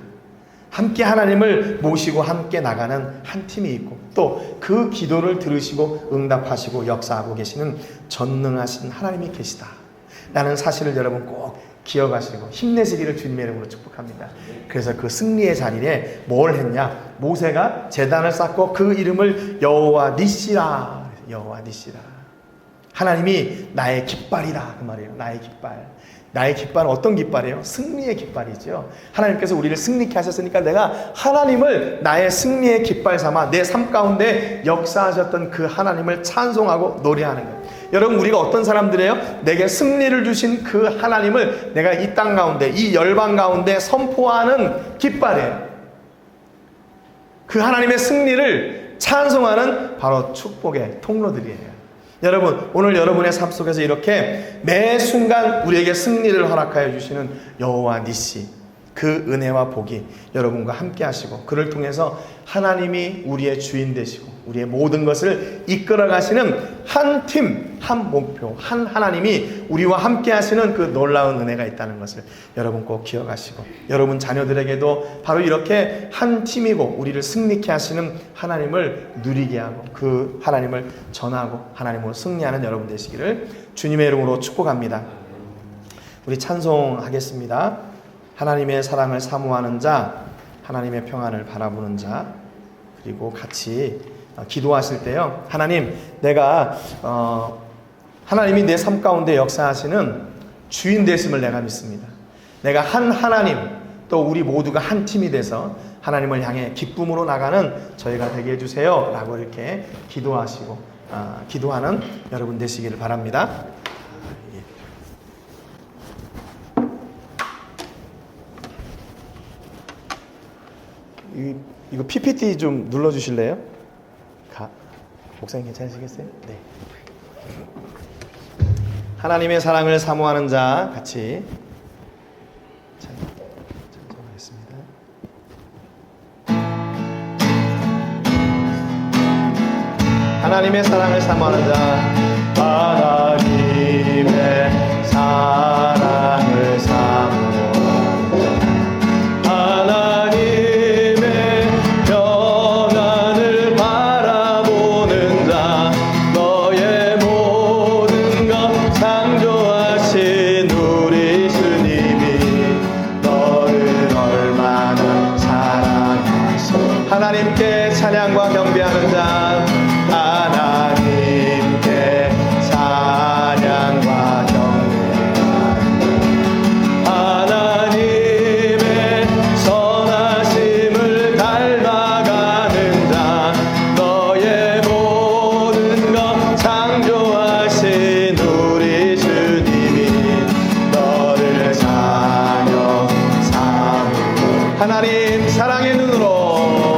함께 하나님을 모시고 함께 나가는 한 팀이 있고 또 그 기도를 들으시고 응답하시고 역사하고 계시는 전능하신 하나님이 계시다 라는 사실을 여러분 꼭 기억하시고 힘내시기를 주님의 이름으로 축복합니다. 그래서 그 승리의 자리에 뭘 했냐? 모세가 제단을 쌓고 그 이름을 여호와 니시라, 여호와 니시라. 하나님이 나의 깃발이다 그 말이에요. 나의 깃발. 나의 깃발은 어떤 깃발이에요? 승리의 깃발이죠. 하나님께서 우리를 승리케 하셨으니까 내가 하나님을 나의 승리의 깃발 삼아 내 삶 가운데 역사하셨던 그 하나님을 찬송하고 노래하는 거예요. 여러분, 우리가 어떤 사람들이에요? 내게 승리를 주신 그 하나님을 내가 이 땅 가운데, 이 열방 가운데 선포하는 깃발이에요. 그 하나님의 승리를 찬송하는 바로 축복의 통로들이에요. 여러분, 오늘 여러분의 삶 속에서 이렇게 매 순간 우리에게 승리를 허락하여 주시는 여호와 니시, 그 은혜와 복이 여러분과 함께 하시고 그를 통해서 하나님이 우리의 주인 되시고 우리의 모든 것을 이끌어 가시는 한 팀, 한 목표, 한 하나님이 우리와 함께 하시는 그 놀라운 은혜가 있다는 것을 여러분 꼭 기억하시고 여러분 자녀들에게도 바로 이렇게 한 팀이고 우리를 승리케 하시는 하나님을 누리게 하고 그 하나님을 전하고 하나님으로 승리하는 여러분 되시기를 주님의 이름으로 축복합니다. 우리 찬송하겠습니다. 하나님의 사랑을 사모하는 자, 하나님의 평안을 바라보는 자, 그리고 같이 기도하실 때요, 하나님, 내가 하나님이 내 삶 가운데 역사하시는 주인 되심을 내가 믿습니다. 내가 한 하나님, 또 우리 모두가 한 팀이 돼서 하나님을 향해 기쁨으로 나가는 저희가 되게 해주세요 라고 이렇게 기도하는 여러분 되시기를 바랍니다. 이거 PPT 좀 눌러주실래요? 목사님 괜찮으시겠어요? 네. 하나님의 사랑을 사모하는 자 같이 찬송하겠습니다. 하나님의 사랑을 사모하는 자, 하나님의 사랑을 사모하는 자, 하나님의 평안을 바라보는 자, 너의 모든 것 창조하신 우리 주님이 너를 얼마나 사랑하시. 하나님께 찬양과 경배하는 자, 하나님께 찬양과 경배하는 하나님의 선하심을 닮아가는 자, 너의 모든 것 창조하신 우리 주님이 너를 자녀 삼고. 하나님 사랑의 눈으로,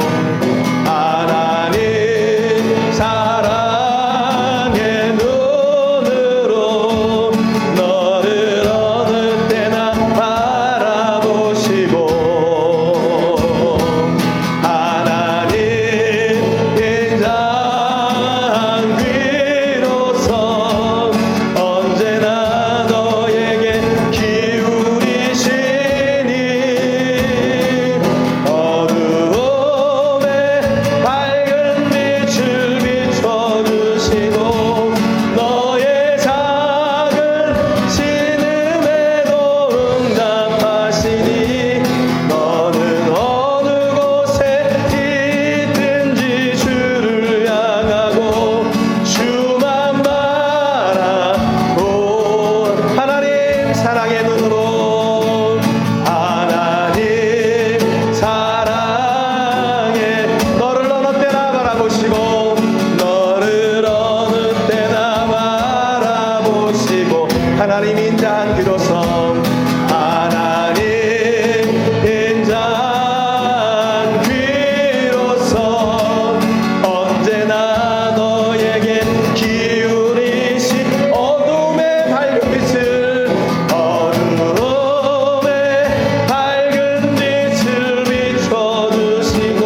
사랑의 눈으로 너를 어느 때나 바라보시고, 하나님 인장 귀로서 언제나 너에게 기울이시니 어두움에 밝은 빛을 비춰주시고, 너의 작은 신음에도 응답하시니 너는 어느 곳에 있든지 주를 향하고 주만 바라보. 하나님 사랑의 눈으로, 하나님 사랑의 너를 어느 때나 바라보시고, 너를 어느 때나 바라보시고, 하나님 인자한 귀로서, 하나님 인자한 귀로서 언제나 너에게 기울이신 어둠의 밝은 빛을, 어둠의 밝은 빛을 비춰주시고,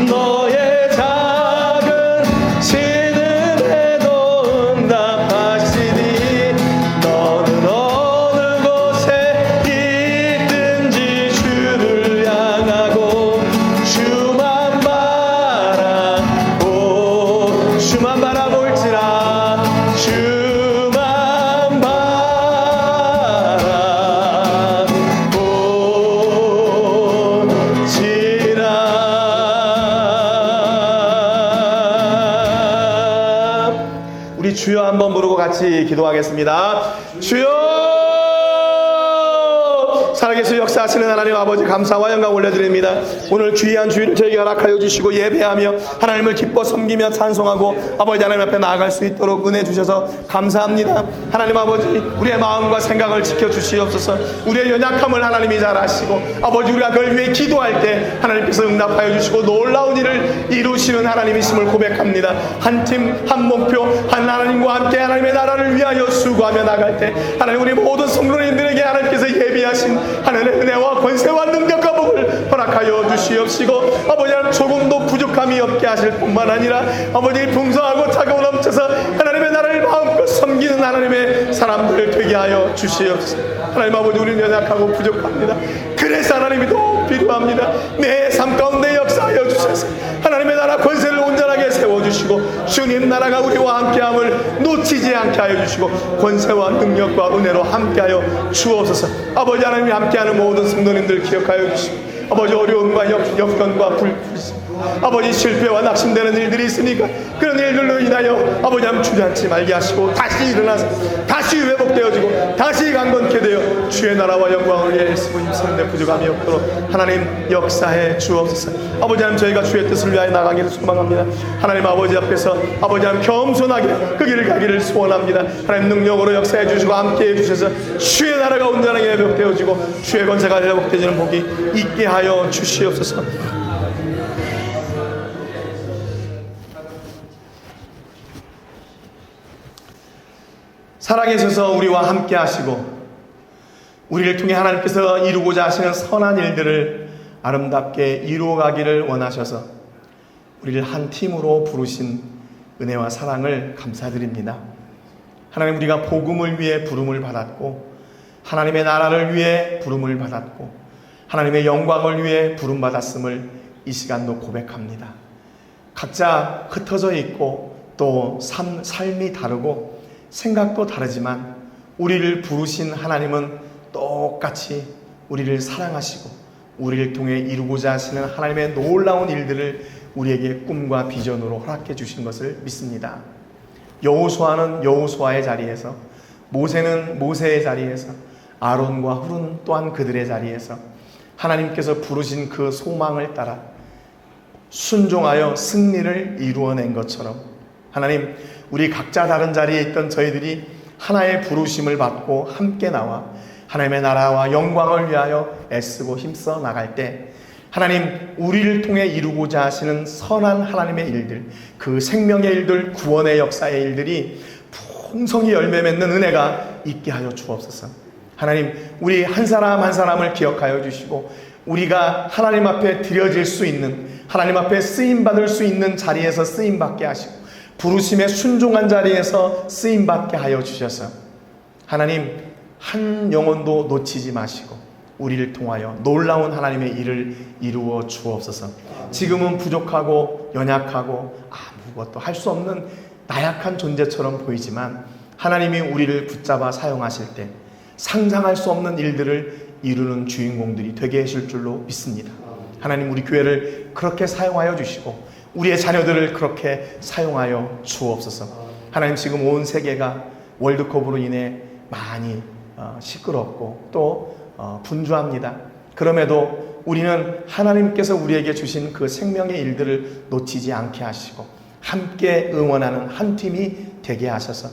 너의 작은 신음에도 응답하시니 너는 어느 곳에 있든지 주를 향하고 주만 바라보. 주만 바라볼지라, 주만 바라볼지라. 우리 주여 한번 부르고 같이 기도하겠습니다. 주여! 살아계신 역사하시는 하나님 아버지, 감사와 영광 올려드립니다. 오늘 귀한 주일을 저에게 허락하여 주시고 예배하며 하나님을 기뻐 섬기며 찬송하고 아버지 하나님 앞에 나아갈 수 있도록 은혜 주셔서 감사합니다. 하나님 아버지, 우리의 마음과 생각을 지켜주시옵소서. 우리의 연약함을 하나님이 잘 아시고, 아버지 우리가 그걸 위해 기도할 때 하나님께서 응답하여 주시고 놀라운 일을 이루시는 하나님이심을 고백합니다. 한 팀, 한 목표, 한 하나님과 함께 하나님의 나라를 위하여 수고하며 나갈 때 하나님 우리 모든 성도님들에게 하나님께서 예비하신 하나님의 은혜와 권세와 능력과 복을 허락하여 주시옵시고, 아버지 하나님 조금도 부족함이 없게 하실 뿐만 아니라 아버지 풍성하고 차가워 넘쳐서 하나님의 나라를 마음껏 섬기는 하나님의 사람들 되게 하여 주시옵소서. 하나님 아버지, 우리는 연약하고 부족합니다. 그래서 하나님이 더 필요합니다. 내 삶 가운데 역사하여 주셔서 하나님의 나라 권세를 온전하게 세워주시고 주님 나라가 우리와 함께함을 놓치지 않게 하여 주시고 권세와 능력과 은혜로 함께하여 주옵소서. 아버지 하나님이 함께하는 모든 성도님들 기억하여 주시고, 아버지 어려움과 역경과 불 아버지 실패와 낙심되는 일들이 있으니까 그런 일들로 인하여 아버지 하나님 주저앉지 말게 하시고 다시 일어나서 다시 회복되어지고 다시 강건케 되어 주의 나라와 영광을 위해 애쓰고 힘쓰는데 부족함이 없도록 하나님 역사해 주옵소서. 아버지 하나님 저희가 주의 뜻을 위하여 나가기를 소망합니다. 하나님 아버지 앞에서 아버지 하나님 겸손하게 그 길을 가기를 소원합니다. 하나님 능력으로 역사해 주시고 함께해 주셔서 주의 나라가 온전하게 회복되어지고 주의 권세가 회복되지는 복이 있게 하여 주시옵소서. 살아계셔서 우리와 함께 하시고 우리를 통해 하나님께서 이루고자 하시는 선한 일들을 아름답게 이루어가기를 원하셔서 우리를 한 팀으로 부르신 은혜와 사랑을 감사드립니다. 하나님, 우리가 복음을 위해 부름을 받았고 하나님의 나라를 위해 부름을 받았고 하나님의 영광을 위해 부름받았음을 이 시간도 고백합니다. 각자 흩어져 있고 또 삶이 다르고 생각도 다르지만 우리를 부르신 하나님은 똑같이 우리를 사랑하시고 우리를 통해 이루고자 하시는 하나님의 놀라운 일들을 우리에게 꿈과 비전으로 허락해 주신 것을 믿습니다. 여호수아는 여호수아의 자리에서, 모세는 모세의 자리에서, 아론과 훌은 또한 그들의 자리에서 하나님께서 부르신 그 소망을 따라 순종하여 승리를 이루어낸 것처럼 하나님, 우리 각자 다른 자리에 있던 저희들이 하나의 부르심을 받고 함께 나와 하나님의 나라와 영광을 위하여 애쓰고 힘써 나갈 때 하나님, 우리를 통해 이루고자 하시는 선한 하나님의 일들, 그 생명의 일들, 구원의 역사의 일들이 풍성히 열매 맺는 은혜가 있게 하여 주옵소서. 하나님, 우리 한 사람 한 사람을 기억하여 주시고 우리가 하나님 앞에 드려질 수 있는, 하나님 앞에 쓰임받을 수 있는 자리에서 쓰임받게 하시고 부르심에 순종한 자리에서 쓰임받게 하여 주셔서 하나님, 한 영혼도 놓치지 마시고 우리를 통하여 놀라운 하나님의 일을 이루어 주옵소서. 지금은 부족하고 연약하고 아무것도 할 수 없는 나약한 존재처럼 보이지만 하나님이 우리를 붙잡아 사용하실 때 상상할 수 없는 일들을 이루는 주인공들이 되게 하실 줄로 믿습니다. 하나님, 우리 교회를 그렇게 사용하여 주시고 우리의 자녀들을 그렇게 사용하여 주옵소서. 하나님, 지금 온 세계가 월드컵으로 인해 많이 시끄럽고 또 분주합니다. 그럼에도 우리는 하나님께서 우리에게 주신 그 생명의 일들을 놓치지 않게 하시고 함께 응원하는 한 팀이 되게 하셔서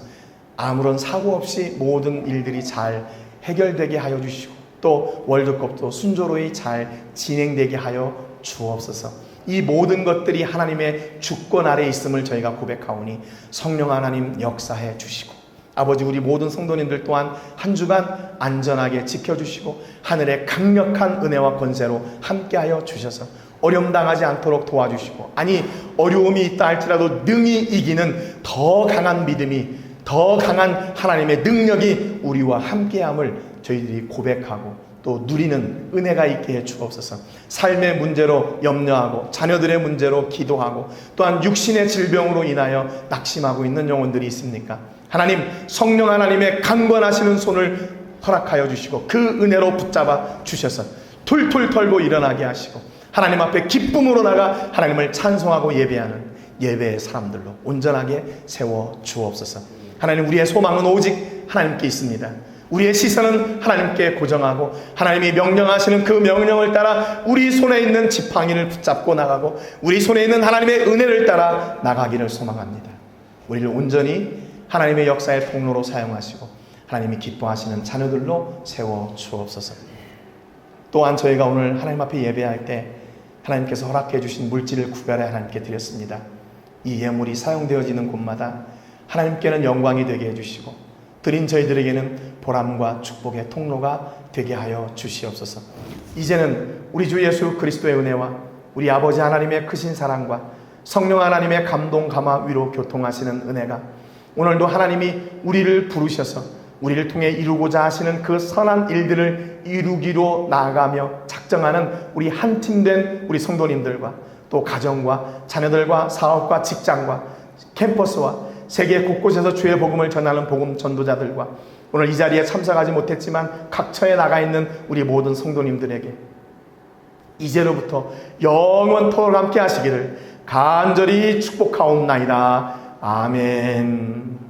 아무런 사고 없이 모든 일들이 잘 해결되게 하여 주시고 또 월드컵도 순조로이 잘 진행되게 하여 주옵소서. 이 모든 것들이 하나님의 주권 아래에 있음을 저희가 고백하오니 성령 하나님 역사해 주시고 아버지, 우리 모든 성도님들 또한 한 주간 안전하게 지켜주시고 하늘의 강력한 은혜와 권세로 함께하여 주셔서 어려움 당하지 않도록 도와주시고, 아니 어려움이 있다 할지라도 능히 이기는 더 강한 믿음이, 더 강한 하나님의 능력이 우리와 함께함을 저희들이 고백하고 또 누리는 은혜가 있게 해 주옵소서. 삶의 문제로 염려하고 자녀들의 문제로 기도하고 또한 육신의 질병으로 인하여 낙심하고 있는 영혼들이 있습니까? 하나님, 성령 하나님의 강권하시는 손을 허락하여 주시고 그 은혜로 붙잡아 주셔서 툴툴 털고 일어나게 하시고 하나님 앞에 기쁨으로 나가 하나님을 찬송하고 예배하는 예배의 사람들로 온전하게 세워 주옵소서. 하나님, 우리의 소망은 오직 하나님께 있습니다. 우리의 시선은 하나님께 고정하고 하나님이 명령하시는 그 명령을 따라 우리 손에 있는 지팡이를 붙잡고 나가고 우리 손에 있는 하나님의 은혜를 따라 나가기를 소망합니다. 우리를 온전히 하나님의 역사의 통로로 사용하시고 하나님이 기뻐하시는 자녀들로 세워 주옵소서. 또한 저희가 오늘 하나님 앞에 예배할 때 하나님께서 허락해 주신 물질을 구별해 하나님께 드렸습니다. 이 예물이 사용되어지는 곳마다 하나님께는 영광이 되게 해주시고 드린 저희들에게는 보람과 축복의 통로가 되게 하여 주시옵소서. 이제는 우리 주 예수 그리스도의 은혜와 우리 아버지 하나님의 크신 사랑과 성령 하나님의 감동, 감화, 위로, 교통하시는 은혜가 오늘도 하나님이 우리를 부르셔서 우리를 통해 이루고자 하시는 그 선한 일들을 이루기로 나아가며 작정하는 우리 한 팀 된 우리 성도님들과 또 가정과 자녀들과 사업과 직장과 캠퍼스와 세계 곳곳에서 주의 복음을 전하는 복음 전도자들과 오늘 이 자리에 참석하지 못했지만 각처에 나가 있는 우리 모든 성도님들에게 이제로부터 영원토록 함께 하시기를 간절히 축복하옵나이다. 아멘.